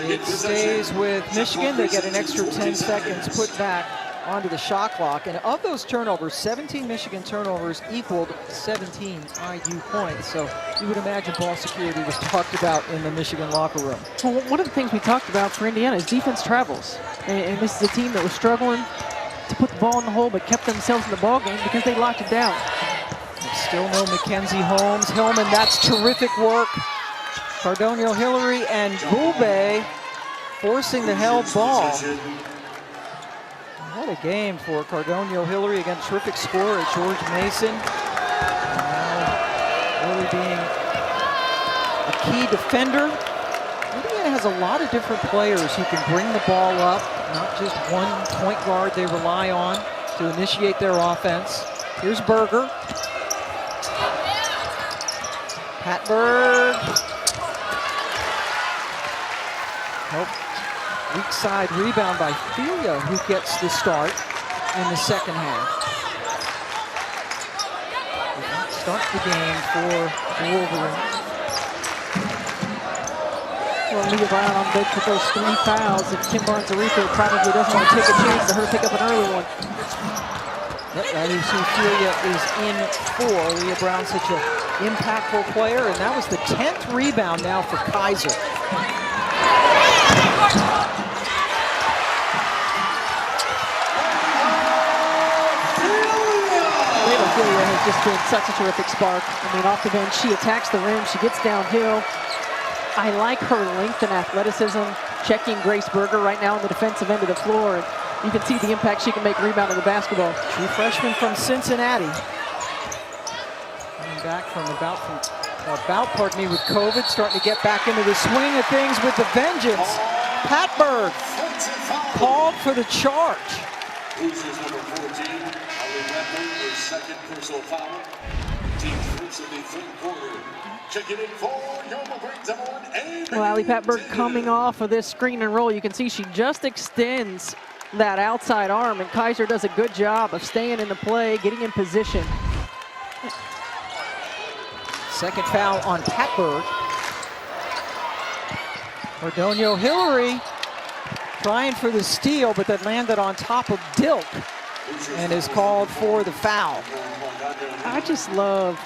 S1: it stays with Michigan. They get an extra 10 seconds put back onto the shot clock. And of those turnovers, 17 Michigan turnovers equaled 17 IU points. So you would imagine ball security was talked about in the Michigan locker room.
S2: Well, one of the things we talked about for Indiana is defense travels. And this is a team that was struggling to put the ball in the hole, but kept themselves in the ball game because they locked it down.
S1: Still no Mackenzie Holmes. Hillman, that's terrific work. Cardonio Hillary and Gulbe forcing the held ball. What a game for Cardonio Hillary. Again, terrific score at George Mason. Really being a key defender. Indiana has a lot of different players who can bring the ball up, not just one point guard they rely on to initiate their offense. Here's Berger. Patberg. Nope. Weak side rebound by Filia, who gets the start in the second half. Did not start the game for the Wolverines.
S2: Well, Leah Brown on bench with those 3 fouls, and Kim Barnes-Arico probably doesn't want to take a chance to her pick up an early one.
S1: Yep, and you see Filia is in 4. Leah Brown, such an impactful player, and that was the 10th rebound now for Kaiser.
S2: Filia has just been such a terrific spark. I mean, off the bench, she attacks the rim, she gets downhill. I like her length and athleticism, checking Grace Berger right now on the defensive end of the floor. And you can see the impact she can make rebounding the basketball.
S1: True freshman from Cincinnati. Coming back from pardon me, with COVID, starting to get back into the swing of things with the vengeance. Patberg called for the charge.
S3: Hoosiers number 14, Ali Patberg, her second personal foul. Team's first of the third quarter. Checking in for Yoma brings aboard a...
S2: Well, Ali Patberg coming off of this screen and roll. You can see she just extends that outside arm, and Kaiser does a good job of staying in the play, getting in position.
S1: Second foul on Patberg. Cardonio Hillary trying for the steal, but that landed on top of Dilk and is called for the foul.
S2: I just love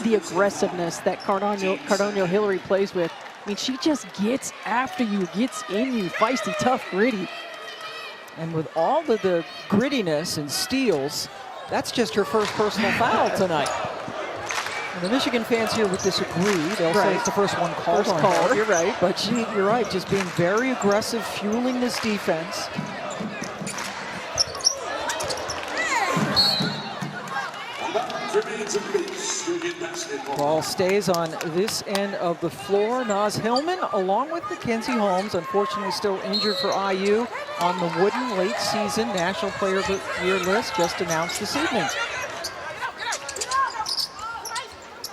S2: the aggressiveness that Cardonio Hillary plays with. I mean, she just gets after you, gets in you, feisty, tough, gritty.
S1: And with all of the grittiness and steals, that's just her first personal foul tonight. And the Michigan fans here would disagree. They'll say it's the first one called on her.
S2: You're right.
S1: But you're right, just being very aggressive, fueling this defense. Ball stays on this end of the floor. Naz Hillman, along with Mackenzie Holmes, unfortunately still injured for IU, on the wooden late season National Player of the Year list just announced this evening.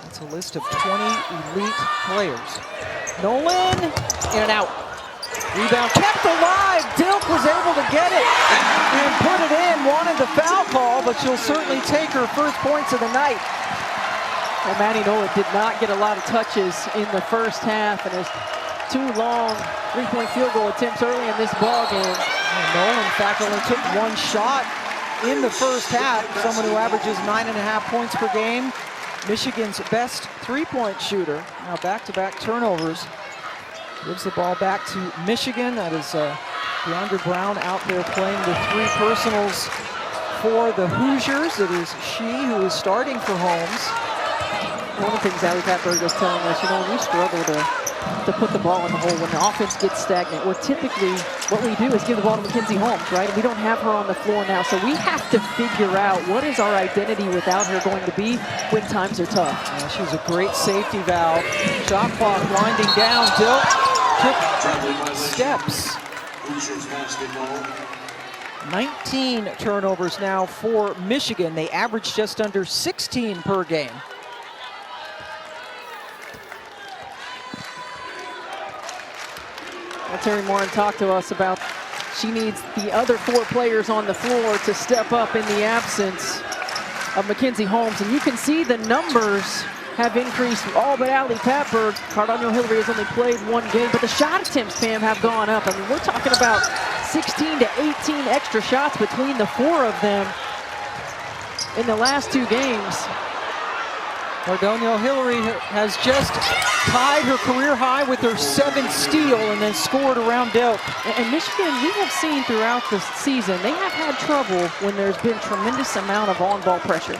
S1: That's a list of 20 elite players. Nolan, in and out. Rebound kept alive. Dilk was able to get it and put it in. Wanted the foul call, but she'll certainly take her first points of the night.
S2: Well, Maddie Nolan did not get a lot of touches in the first half, and has 2 long three-point field goal attempts early in this ball game.
S1: And Nolan, in fact, only took 1 shot in the first half. Someone who averages 9.5 points per game. Michigan's best three-point shooter. Now back-to-back turnovers. Gives the ball back to Michigan. That is DeAndre Brown out there playing the 3 personals for the Hoosiers. It is she who is starting for Holmes.
S2: One of the things Ali Patberg was telling us, when we struggle to put the ball in the hole, when the offense gets stagnant, typically what we do is give the ball to Mackenzie Holmes, right? And we don't have her on the floor now, so we have to figure out what is our identity without her going to be when times are tough.
S1: Yeah, she was a great safety valve. Shot clock winding down. Dilk took steps. 19 turnovers now for Michigan. They average just under 16 per game.
S2: Well, Terry Morin talked to us about she needs the other 4 players on the floor to step up in the absence of Mackenzie Holmes. And you can see the numbers have increased all but Allie Patberg. Cardano Hillary has only played 1 game, but the shot attempts, Pam, have gone up. I mean, we're talking about 16 to 18 extra shots between the 4 of them in the last 2 games.
S1: Cardano Hillary has just tied her career high with her 7th steal and then scored a round out.
S2: And Michigan, we have seen throughout the season, they have had trouble when there's been tremendous amount of on-ball pressure.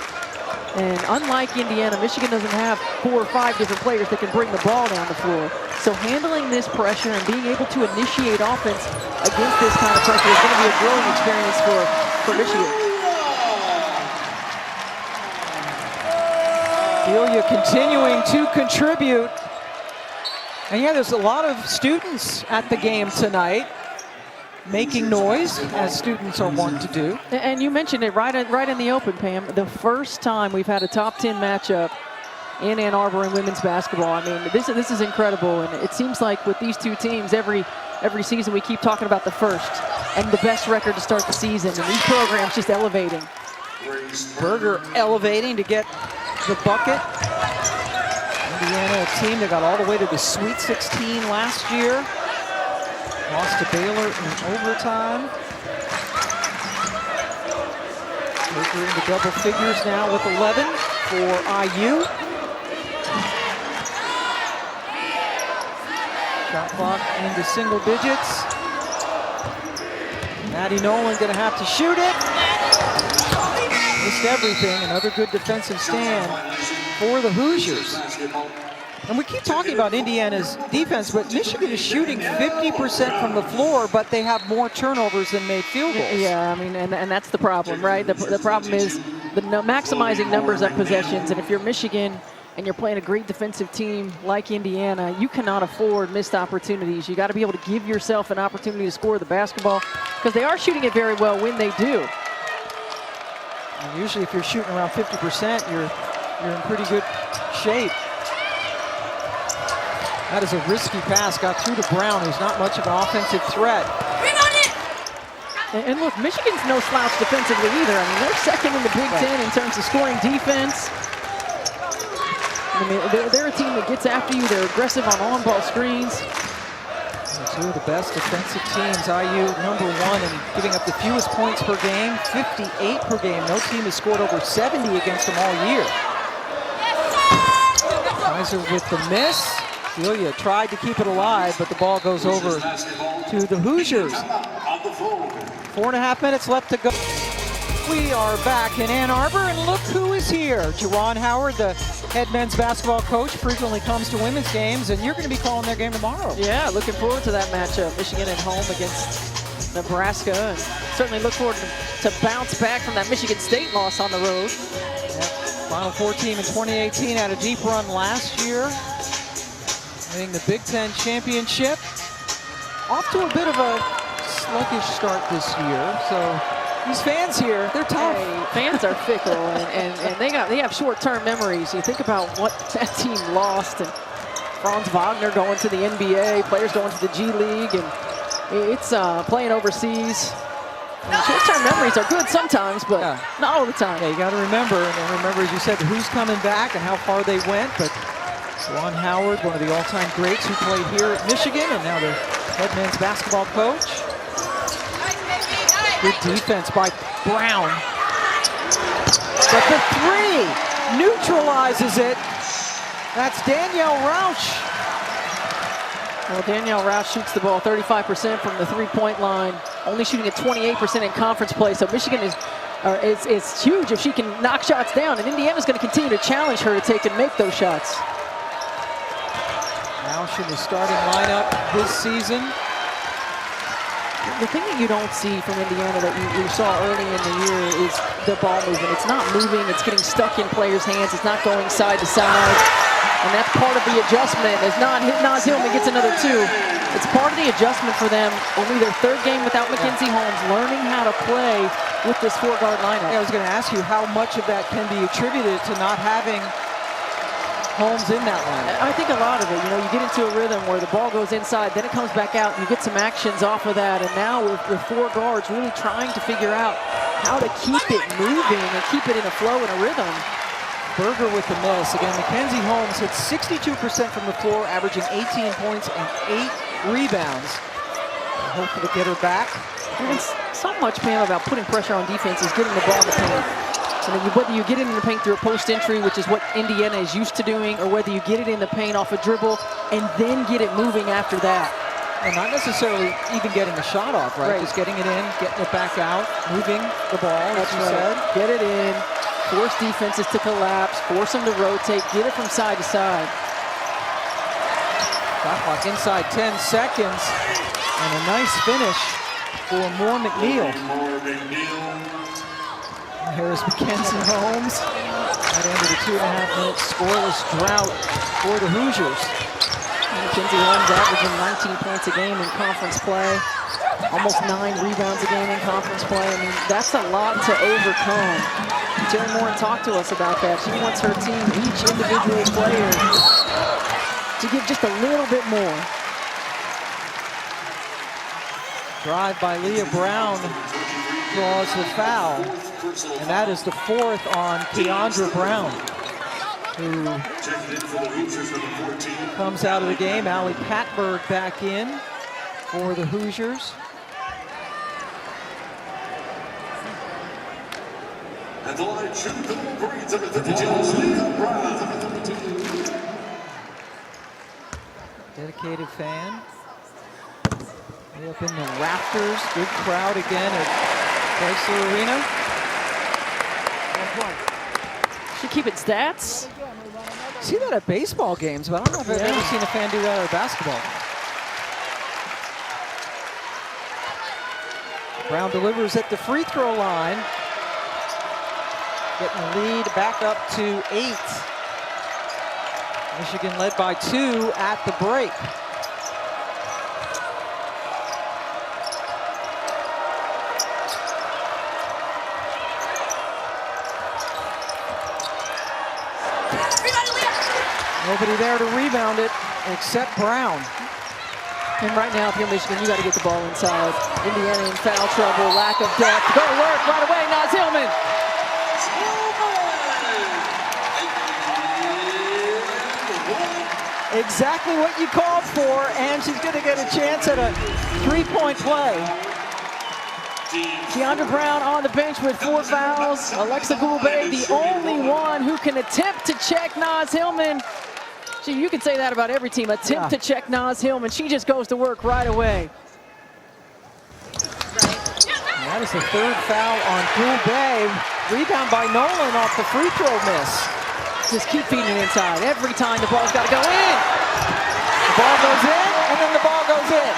S2: And unlike Indiana, Michigan doesn't have 4 or 5 different players that can bring the ball down the floor. So handling this pressure and being able to initiate offense against this kind of pressure is going to be a growing experience for Michigan.
S1: Delia continuing to contribute. And yeah, there's a lot of students at the game tonight making noise, as students are wont to do.
S2: And you mentioned it right in the open, Pam. The first time we've had a top 10 matchup in Ann Arbor in women's basketball. I mean, this is incredible. And it seems like with these 2 teams, every season we keep talking about the first and the best record to start the season. And these programs just elevating.
S1: Berger elevating to get the bucket. Indiana, a team that got all the way to the Sweet 16 last year. Lost to Baylor in overtime. Berger into double figures now with 11 for IU. Shot clock into single digits. Maddie Nolan gonna have to shoot it. Missed everything. Another good defensive stand for the Hoosiers. And we keep talking about Indiana's defense, but Michigan is shooting 50% from the floor, but they have more turnovers than made field goals.
S2: Yeah, I mean, and that's the problem, right? The problem is maximizing numbers of possessions. And if you're Michigan and you're playing a great defensive team like Indiana, you cannot afford missed opportunities. You got to be able to give yourself an opportunity to score the basketball, because they are shooting it very well when they do.
S1: And usually if you're shooting around 50%, you're in pretty good shape. That is a risky pass, got through to Brown, who's not much of an offensive threat.
S2: And look, Michigan's no slouch defensively either. I mean, they're second in the Big Ten in terms of scoring defense. I mean, they're a team that gets after you. They're aggressive on ball screens.
S1: Two of the best defensive teams. IU #1 and giving up the fewest points per game, 58 per game. No team has scored over 70 against them all year. Kaiser with the miss. Delia tried to keep it alive, but the ball goes over to the Hoosiers. 4.5 minutes left to go. We are back in Ann Arbor, and look who is here. Jerron Howard, the head men's basketball coach, frequently comes to women's games, and you're going to be calling their game tomorrow.
S2: Yeah, looking forward to that matchup. Michigan at home against Nebraska, and certainly look forward to bounce back from that Michigan State loss on the road.
S1: Yep. Final Four team in 2018 had a deep run last year, winning the Big Ten championship. Off to a bit of a sluggish start this year, so these fans here, they're tough.
S2: Hey, fans are fickle, and they have short-term memories. You think about what that team lost, and Franz Wagner going to the NBA, players going to the G League, and it's playing overseas. Short-term memories are good sometimes, but not all the time.
S1: Yeah, you got to remember, and remember, as you said, who's coming back and how far they went. But Ron Howard, one of the all-time greats who played here at Michigan, and now the head men's basketball coach. Good defense by Brown. But the 3 neutralizes it. That's Danielle Rausch.
S2: Well, Danielle Rausch shoots the ball 35% from the 3-point line, only shooting at 28% in conference play. So Michigan is huge if she can knock shots down, and Indiana's going to continue to challenge her to take and make those shots.
S1: Rausch in the starting lineup this season.
S2: The thing that you don't see from Indiana that you saw early in the year is the ball movement. It's not moving, it's getting stuck in players' hands, it's not going side to side. And that's part of the adjustment. As Naz Hillman gets another 2, it's part of the adjustment for them. Only their 3rd game without Mackenzie Holmes, learning how to play with this 4-guard lineup.
S1: Yeah, I was going to ask you how much of that can be attributed to not having Holmes in that one.
S2: I think a lot of it, you know, you get into a rhythm where the ball goes inside, then it comes back out, and you get some actions off of that. And now with 4 guards really trying to figure out how to keep it moving and keep it in a flow and a rhythm.
S1: Berger with the miss. Again, Mackenzie Holmes hit 62% from the floor, averaging 18 points and 8 rebounds. Hopefully to get her back.
S2: It's so much, Pam, about putting pressure on defense is getting the ball in the paint. And then whether you get it in the paint through a post entry, which is what Indiana is used to doing, or whether you get it in the paint off a dribble and then get it moving after that.
S1: And not necessarily even getting a shot off, right? Just getting it in, getting it back out, moving the ball, as you said.
S2: Get it in, force defenses to collapse, force them to rotate, get it from side to side.
S1: Shot clock inside 10 seconds. And a nice finish for Moore McNeil. Here's Mackenzie Holmes. That ended a 2.5-minute scoreless drought for the Hoosiers.
S2: Mackenzie Holmes averaging 19 points a game in conference play. Almost 9 rebounds a game in conference play. I mean, that's a lot to overcome. Terry Moore talked to us about that. She wants her team, each individual player, to give just a little bit more.
S1: Drive by Leah Brown draws the foul. And that is the 4th on Keandra Brown, who comes out of the game. Ali Patberg back in for the Hoosiers.
S3: And the line shooting the Wolverines number 52, Leah Brown.
S1: Dedicated fan. Way up in the rafters. Good crowd again at Chrysler Arena.
S2: Should keep it stats.
S1: See that at baseball games, but I don't know if I've ever seen a fan do that at basketball. Brown delivers at the free throw line. Getting the lead back up to 8. Michigan led by 2 at the break. Nobody there to rebound it except Brown.
S2: And right now, if you're Michigan, you got to get the ball inside. Indiana in foul trouble, lack of depth. Go to work right away, Naz Hillman.
S1: Exactly what you called for, and she's going to get a chance at a 3-point play.
S2: Keandra Brown on the bench with 4 fouls. Alexa Gulbe, the only one who can attempt to check Naz Hillman. You can say that about every team. Attempt to check Naz Hillman. She just goes to work right away.
S1: And that is the 3rd foul on Gulbe. Rebound by Nolan off the free throw miss.
S2: Just keep feeding it inside. Every time the ball's got to go in.
S1: The ball goes in, and then the ball goes in.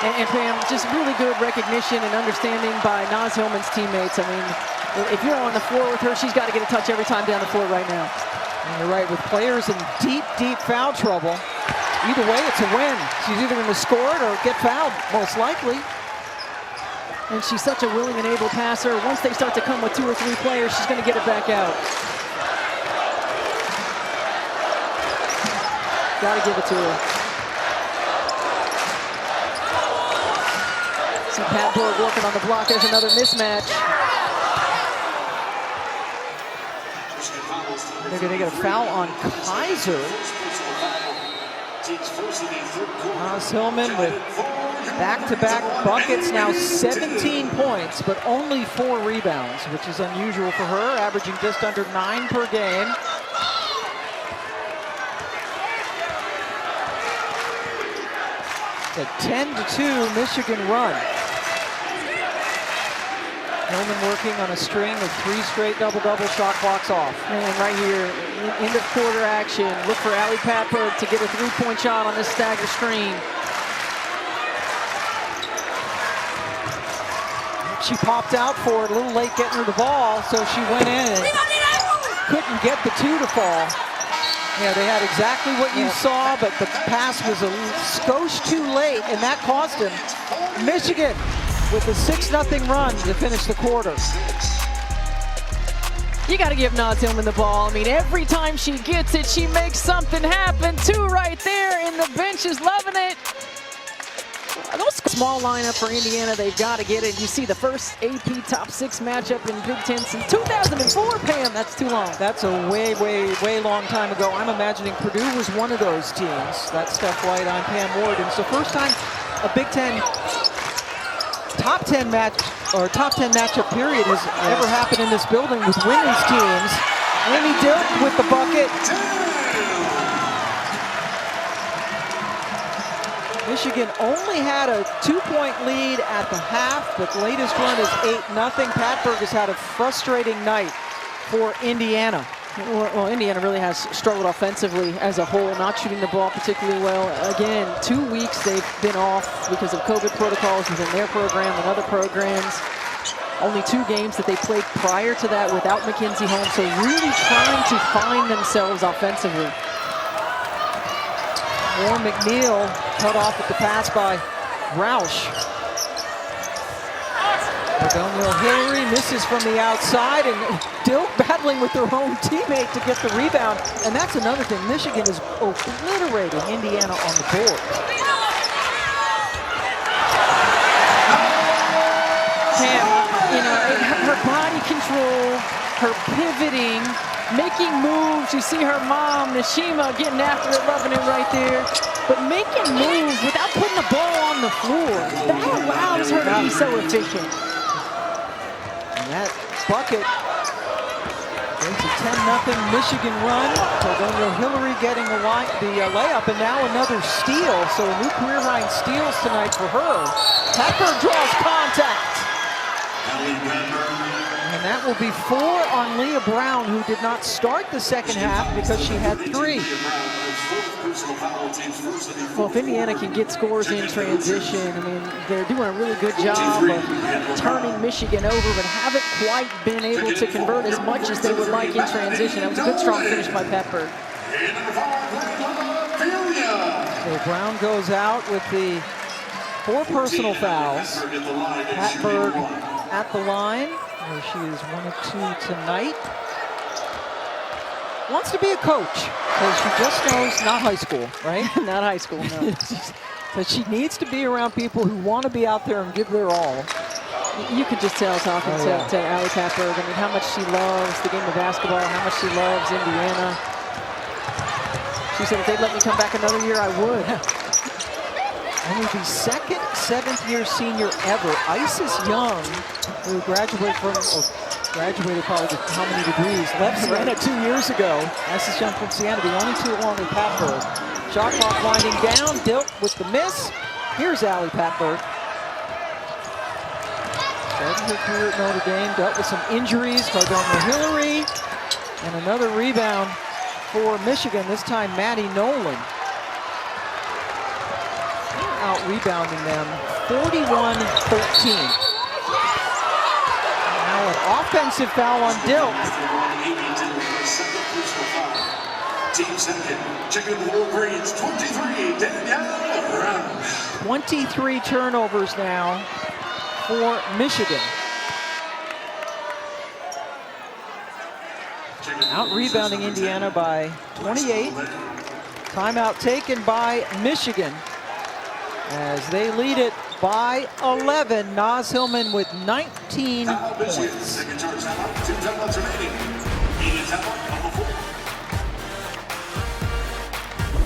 S2: And Pam, just really good recognition and understanding by Naz Hillman's teammates. I mean, if you're on the floor with her, she's got to get a touch every time down the floor right now.
S1: And you're right, with players in deep, deep foul trouble, either way, it's a win. She's either going to score it or get fouled, most likely.
S2: And she's such a willing and able passer. Once they start to come with 2 or 3 players, she's going to get it back out. Got to give it to her. See Pat Berg working on the block. There's another mismatch.
S1: They're going to get a foul on Kaiser. Naz Hillman with back-to-back buckets, now 17 points, but only 4 rebounds, which is unusual for her, averaging just under 9 per game. A 10-2 Michigan run. Hillman working on a string of 3 straight double-double, shot clocks off.
S2: And right here, end of quarter action, look for Ali Patberg to get a 3-point shot on this stagger screen.
S1: She popped out for it, a little late getting her the ball, so she went in and couldn't get the 2 to fall. Yeah, they had exactly what you saw, but the pass was a skosh too late, and that cost him. Michigan with a 6-0 run to finish the quarter.
S2: You got to give Naz Hillman the ball. I mean, every time she gets it, she makes something happen. 2 right there, and the bench is loving it. Those small lineup for Indiana, they've got to get it. You see the first AP top 6 matchup in Big Ten since 2004, Pam. That's too long.
S1: That's a way, way, way long time ago. I'm imagining Purdue was one of those teams. That's Steph White on Pam Ward. And it's the first time a Big Ten top 10 matchup period has ever happened in this building with women's teams. Amy Dilk with the bucket. Michigan only had a 2-point lead at the half, but the latest run is 8-0. Patberg has had a frustrating night for Indiana.
S2: Well, Indiana really has struggled offensively as a whole, not shooting the ball particularly well. Again, 2 weeks they've been off because of COVID protocols within their program and other programs. Only 2 games that they played prior to that without Mackenzie Holmes, so really trying to find themselves offensively.
S1: Moore McNeil cut off at the pass by Roush. O'Donnell Hillary misses from the outside, and Dilk battling with their own teammate to get the rebound. And that's another thing. Michigan is obliterating Indiana on the board.
S2: Pam, you know, her body control, her pivoting, making moves. You see her mom, Nashima, getting after it, loving it right there. But making moves without putting the ball on the floor, that allows her to be so efficient.
S1: And that bucket brings a 10-0 Michigan run. O'Donnell Hillary getting the layup, and now another steal. So a new career-high in steals tonight for her. Patberg draws contact. And that will be 4 on Leah Brown, who did not start the second half because she had 3.
S2: Well, if Indiana can get scores in transition, I mean, they're doing a really good job of turning Michigan over, but haven't quite been able to convert as much as they would like in transition. That was a good, strong finish by Patberg.
S1: So Brown goes out with the 4 personal fouls. Patberg at the line, where she is 1 of 2 tonight. Wants to be a coach, because she just knows, not high school, right?
S2: Not high school, no.
S1: But she needs to be around people who want to be out there and give their all.
S2: You could just tell talking to Allie Patberg, I mean, how much she loves the game of basketball, how much she loves Indiana. She said if they'd let me come back another year, I would.
S1: Only the second 7th-year senior ever, Isis Young, who graduated probably with how many degrees, left Siena 2 years ago. Isis Young from Siena, the only 2 along with Patberg. Shot clock winding down, Dilk with the miss. Here's Allie Patberg. Started her career at Notre Dame, dealt with some injuries, O'Donnell Hillary, and another rebound for Michigan, this time Maddie Nolan. Out rebounding them 41-13. Now an offensive foul on Dilk.
S3: Team second, checking the low grades, 23, Danielle Brown.
S1: 23 turnovers now for Michigan. Out rebounding Indiana by 28. Timeout taken by Michigan as they lead it by 11. Naz Hillman with 19 points.
S3: Second charge timeout, 2 timeouts remaining. Media timeout, number 4.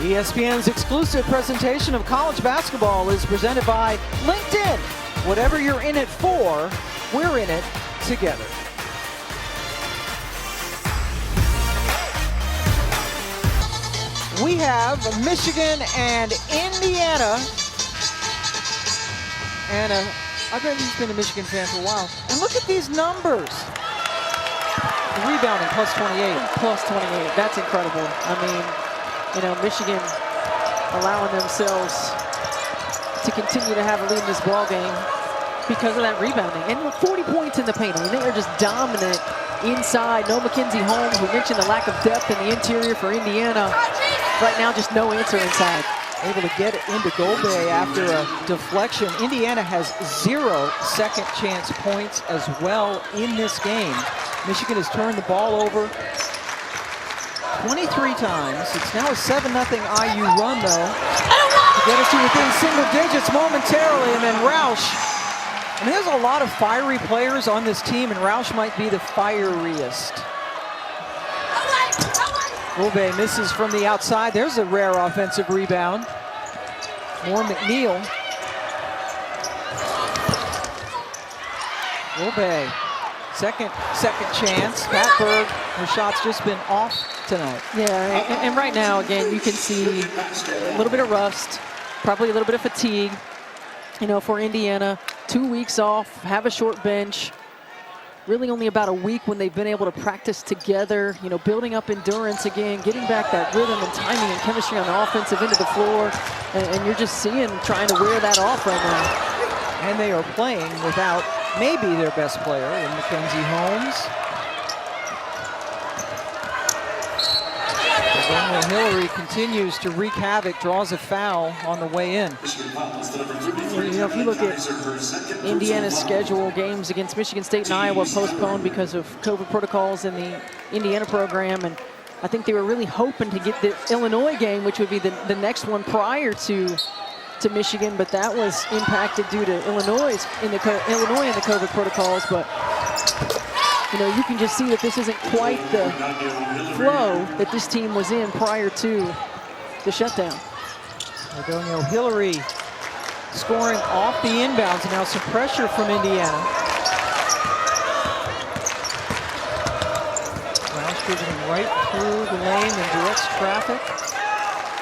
S1: ESPN's exclusive presentation of college basketball is presented by LinkedIn. Whatever you're in it for, we're in it together. We have Michigan and Indiana. And I've been a Michigan fan for a while. And look at these numbers. Rebounding plus 28.
S2: Plus 28, that's incredible. I mean, you know, Michigan allowing themselves to continue to have a lead in this ball game because of that rebounding. And look, 40 points in the paint. I mean, they are just dominant inside. No Mackenzie Holmes. We mentioned the lack of depth in the interior for Indiana. Right now, just no answer inside.
S1: able to get it into Golbey after a deflection. Indiana has 0 second chance points as well in this game. Michigan has turned the ball over 23 times. It's now a 7-0 IU run, though, to get it to within single digits momentarily, and then Roush. I mean, there's a lot of fiery players on this team, and Roush might be the fieriest. Golbey misses from the outside. There's a rare offensive rebound. More McNeil. Golbey, second chance. Patberg, her shot's just been off tonight.
S2: Yeah, and right now, again, you can see a little bit of rust, probably a little bit of fatigue. You know, for Indiana, 2 weeks off, have a short bench. Really only about a week when they've been able to practice together, you know, building up endurance again, getting back that rhythm and timing and chemistry on the offensive end of the floor. And you're just seeing trying to wear that off right now.
S1: And they are playing without maybe their best player in Mackenzie Holmes. Daniel Hillary continues to wreak havoc, draws a foul on the way in.
S2: You know, if you look at Indiana's schedule, games against Michigan State and Iowa postponed because of COVID protocols in the Indiana program, and I think they were really hoping to get the Illinois game, which would be the next one prior to Michigan, but that was impacted due to Illinois in the COVID protocols. But you know, you can just see that this isn't quite the flow that this team was in prior to the shutdown.
S1: Cardonio Hillary scoring off the inbounds, and now some pressure from Indiana. Roush dribbling right through the lane and directs traffic.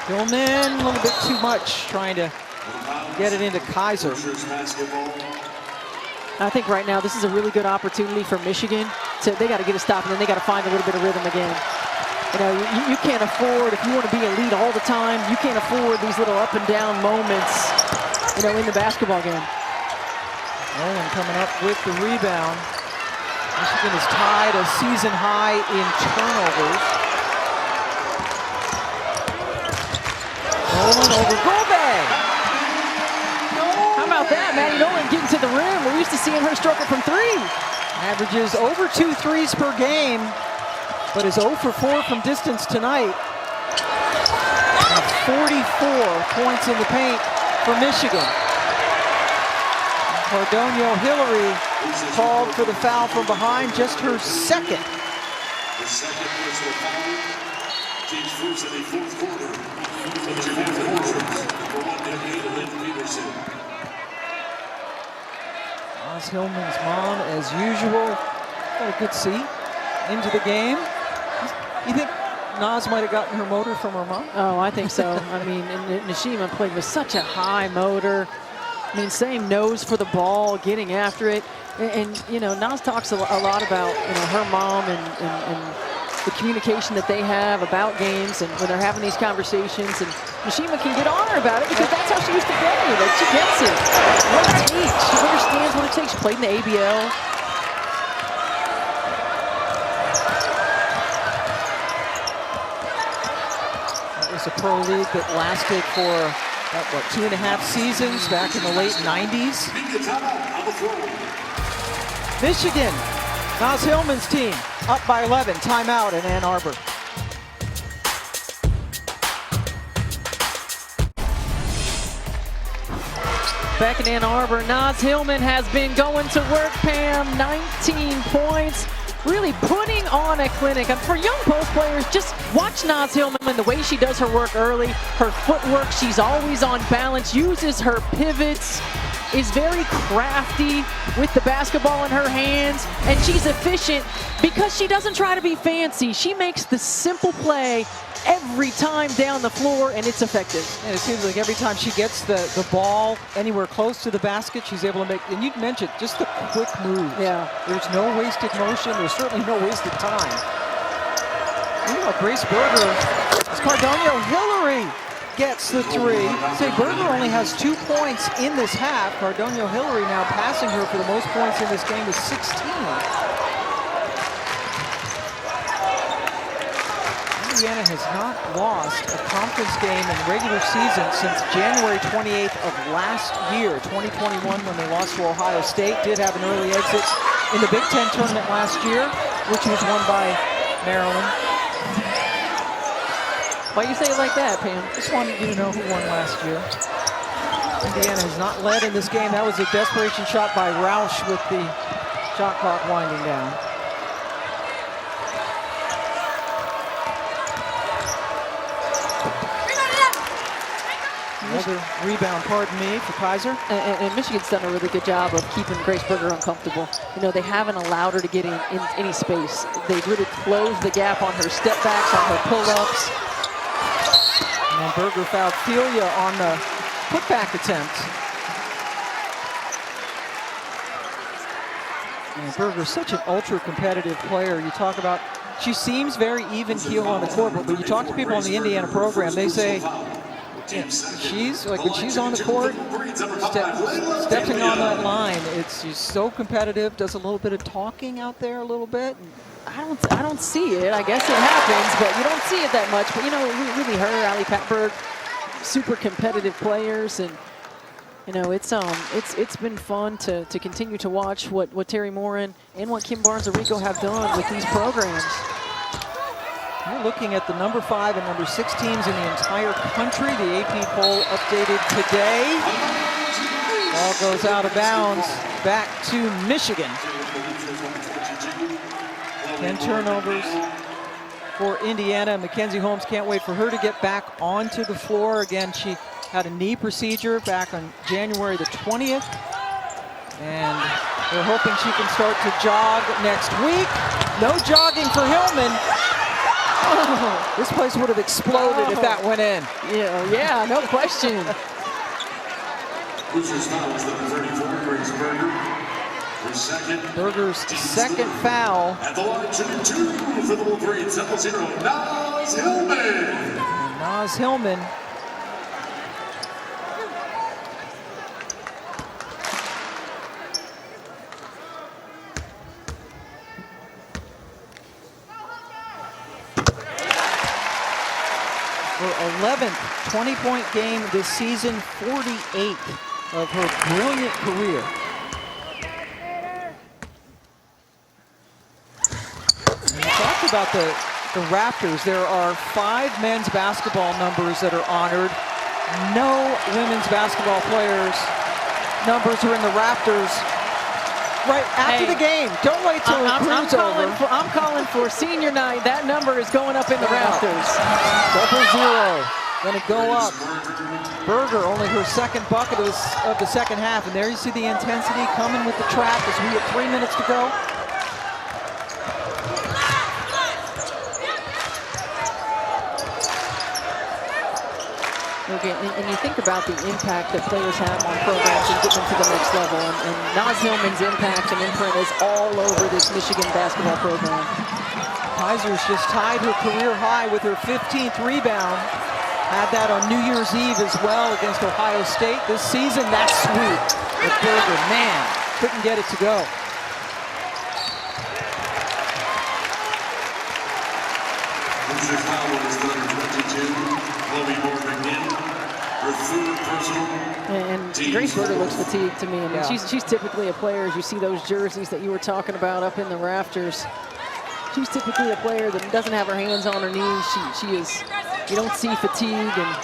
S1: Hillman, a little bit too much, trying to get it into Kaiser.
S2: I think right now this is a really good opportunity for Michigan. They got to get a stop, and then they got to find a little bit of rhythm again. You know, you can't afford, if you want to be elite all the time, you can't afford these little up and down moments, you know, in the basketball game.
S1: Nolan coming up with the rebound. Michigan is tied a season high in turnovers. Nolan over Golbey.
S2: How about that? Maddie Nolan getting to the rim. We're used to seeing her stroke it from 3.
S1: Averages over 2 threes per game, but is 0 for 4 from distance tonight. And 44 points in the paint for Michigan. Cardonio Hillary called for the foul from behind, just her second.
S3: The second personal foul takes first in the fourth quarter. Number 1 Lynn Peterson.
S1: Naz Hillman's mom, as usual, got a good seat into the game. You think Naz might have gotten her motor from her mom?
S2: Oh, I think so. I mean, and Nashima played with such a high motor. I mean, same nose for the ball, getting after it. And you know, Naz talks a lot about, you know, her mom and the communication that they have about games and when they're having these conversations. And Nashima can get on her about it because that's how she used to play. Like, she gets it. What it takes. She understands what it takes. She played in the ABL.
S1: That was a pro league that lasted for, what, 2.5 seasons back in the late 90s. Michigan, Naz Hillman's team, up by 11, timeout in Ann Arbor.
S2: Back in Ann Arbor, Naz Hillman has been going to work, Pam. 19 points, really putting on a clinic. And for young post players, just watch Naz Hillman, the way she does her work early, her footwork, she's always on balance, uses her pivots, is very crafty with the basketball in her hands, and she's efficient because she doesn't try to be fancy. She makes the simple play every time down the floor, and it's effective.
S1: And it seems like every time she gets the ball anywhere close to the basket, she's able to make, and you mentioned just the quick move.
S2: Yeah.
S1: There's no wasted motion. There's certainly no wasted time. You know, Grace Berger, as Cardonio Hillary gets the 3. Say Berger only has 2 points in this half. Cardonio Hillary now passing her for the most points in this game with 16. Indiana has not lost a conference game in regular season since January 28th of last year, 2021, when they lost to Ohio State. Did have an early exit in the Big Ten tournament last year, which was won by Maryland.
S2: Why you say it like that, Pam?
S1: Just wanted you to know who won last year. Indiana has not led in this game. That was a desperation shot by Roush with the shot clock winding down. Another rebound, pardon me, for Kaiser.
S2: And Michigan's done a really good job of keeping Grace Berger uncomfortable. You know, they haven't allowed her to get in any space. They've really closed the gap on her step backs, on her pull-ups.
S1: And Berger fouled Filia on the putback attempt. And Berger's such an ultra-competitive player. You talk about, she seems very even keel on the court, but when you talk to people in the Indiana program, they say, yeah, she's like when she's on the court, stepping on that line, she's so competitive. Does a little bit of talking out there, a little bit.
S2: I don't see it. I guess it happens, but you don't see it that much. But you know, really her, Ali Patberg, super competitive players, and you know, it's been fun to continue to watch what Terry Morin and what Kim Barnes-Arico have done with these programs.
S1: We're looking at the number 5 and number 6 teams in the entire country. The AP poll updated today. Ball goes out of bounds, back to Michigan. 10 turnovers for Indiana. Mackenzie Holmes, can't wait for her to get back onto the floor. Again, she had a knee procedure back on January the 20th. And we're hoping she can start to jog next week. No jogging for Hillman. Oh, this place would have exploded if that went in.
S2: Yeah, no question.
S3: Hoosiers foul is number 34, Grace Berger. Her second.
S1: Berger's second foul.
S3: At the line, shooting 2 for the Wolverines. Double zero, Naz Hillman.
S1: And Naz Hillman. Her 11th 20-point game this season, 48th of her brilliant career. And we talked about the Raptors. There are 5 men's basketball numbers that are honored. No women's basketball players' numbers are in the Raptors. Right after the game. Don't wait till the crew's over.
S2: I'm calling for senior night. That number is going up in the Raptors.
S1: 0-0. Gonna go up. Berger, only her second bucket of the second half. And there you see the intensity coming with the trap as we have 3 minutes to go.
S2: Okay, and you think about the impact that players have on programs and getting them to the next level. And Naz Hillman's impact and imprint is all over this Michigan basketball program.
S1: Kaiser's just tied her career high with her 15th rebound. Had that on New Year's Eve as well against Ohio State. This season, that's sweet. But Berger, man, couldn't get it to go.
S3: Hoosiers foul is number 22, Chloe Moore-McGinn. Her 3rd personal.
S2: And Grace Berger looks fatigued to me. I mean, she's typically a player, as you see those jerseys that you were talking about up in the rafters. She's typically a player that doesn't have her hands on her knees. She is, you don't see fatigue, and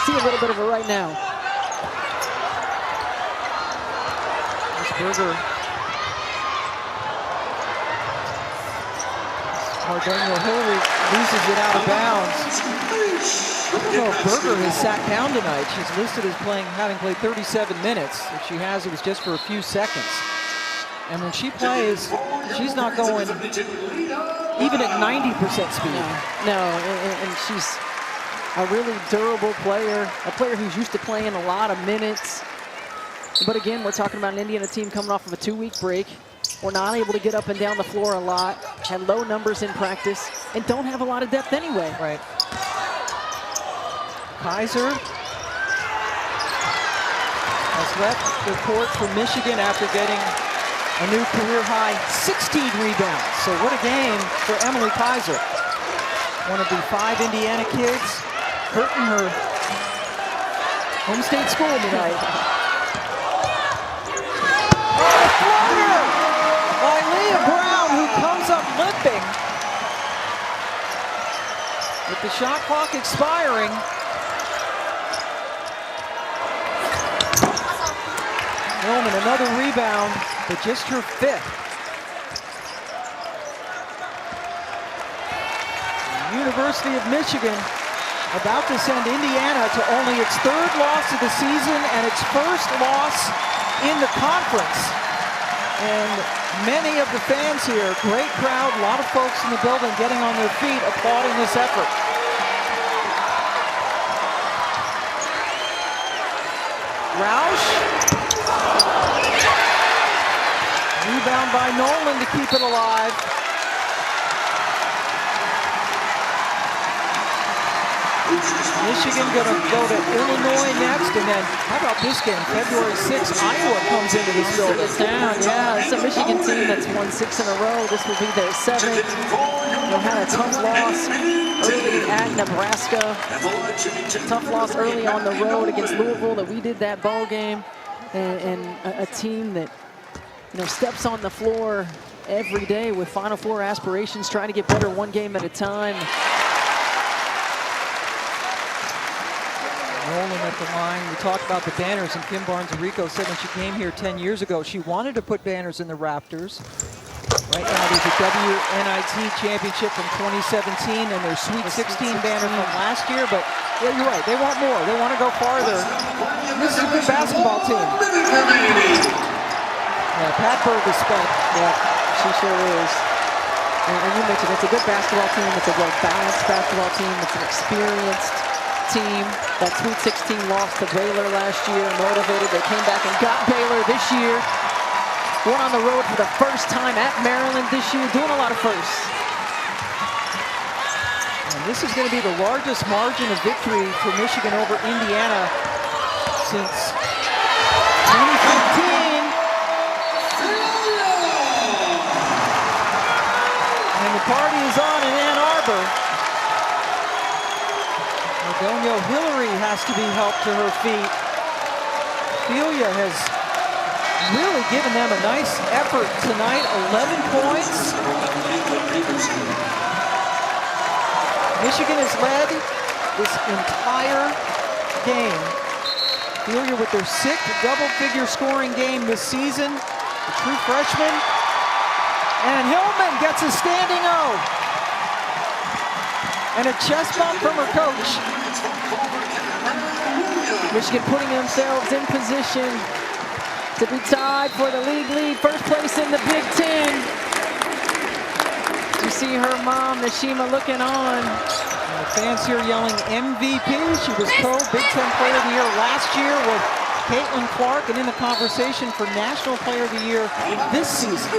S2: see a little bit of it right now.
S1: Berger. Cardano Hillary loses it out of bounds. So Berger has sat down tonight. She's listed as having played 37 minutes. If she has, it was just for a few seconds. And when she plays, she's not going even at 90% speed.
S2: No, and she's a really durable player, a player who's used to playing a lot of minutes. But again, we're talking about an Indiana team coming off of a 2-week break. We're not able to get up and down the floor a lot, had low numbers in practice, and don't have a lot of depth anyway.
S1: Right. Kaiser has left the court for Michigan after getting a new career high 16 rebounds. So what a game for Emily Kaiser. one of the 5 Indiana kids, hurting her home state school tonight. Oh, the floater by Leah Brown, who comes up limping. With the shot clock expiring. Hillman, another rebound, but just her 5th. University of Michigan about to send Indiana to only its 3rd loss of the season and its 1st loss in the conference. And many of the fans here, great crowd, a lot of folks in the building getting on their feet applauding this effort. Roush. Rebound by Nolan to keep it alive. Michigan going to go to Illinois next, and then how about this game? February 6th, Iowa comes into this building.
S2: Yeah, it's a Michigan team that's won 6 in a row. This will be their 7th. They had a tough loss early at Nebraska. Tough loss early on the road against Louisville that we did that ball game, and a team that steps on the floor every day with Final Four aspirations, trying to get better one game at a time.
S1: Nolan at the line. We talked about the banners, and Kim Barnes-Rico said when she came here 10 years ago, she wanted to put banners in the Raptors. Right now, there's a WNIT championship from 2017 and their Sweet 16 banner from last year, but yeah, you're right. They want more. They want to go farther. This is a good basketball team. Yeah, Pat Berg is spent.
S2: Yeah, she sure is. And you mentioned it's a good basketball team. It's a well-balanced basketball team. It's an experienced team. That Sweet 16 loss to Baylor last year, motivated. They came back and got Baylor this year. Went on the road for the first time at Maryland this year, doing a lot of firsts.
S1: And this is going to be the largest margin of victory for Michigan over Indiana since 2015. And the party is on in Ann Arbor. Adonio Hillary has to be helped to her feet. Filia has really given them a nice effort tonight, 11 points. Michigan has led this entire game. Filia with their 6th double-figure scoring game this season, the true freshman. And Hillman gets a standing O. And a chest bump from her coach.
S2: Michigan putting themselves in position to be tied for the league lead, first place in the Big Ten. You see her mom, Nashima, looking on.
S1: And the fans here yelling MVP. She was co-Big Ten Player of the Year last year with Caitlin Clark, and in the conversation for National Player of the Year this season.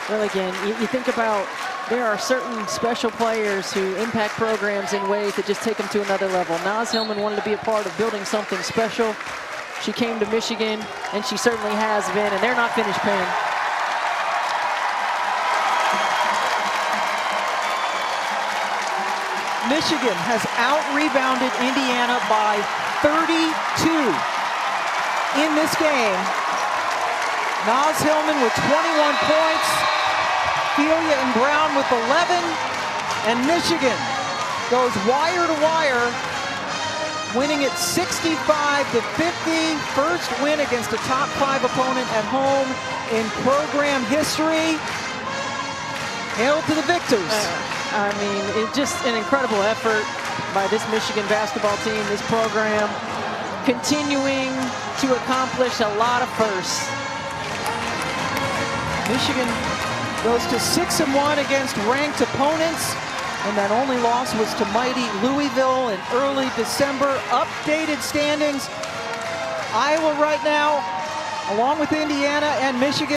S2: Well, again, you think about, there are certain special players who impact programs in ways that just take them to another level. Naz Hillman wanted to be a part of building something special. She came to Michigan, and she certainly has been, and they're not finished paying.
S1: Michigan has out-rebounded Indiana by 32 in this game. Naz Hillman with 21 points. Filia and Brown with 11, and Michigan goes wire to wire, winning it 65-50. First win against a top 5 opponent at home in program history. Hail to the victors.
S2: I mean, it's just an incredible effort by this Michigan basketball team, this program, continuing to accomplish a lot of firsts.
S1: Michigan goes to 6-1 against ranked opponents, and that only loss was to mighty Louisville in early December. Updated standings. Iowa right now, along with Indiana and Michigan,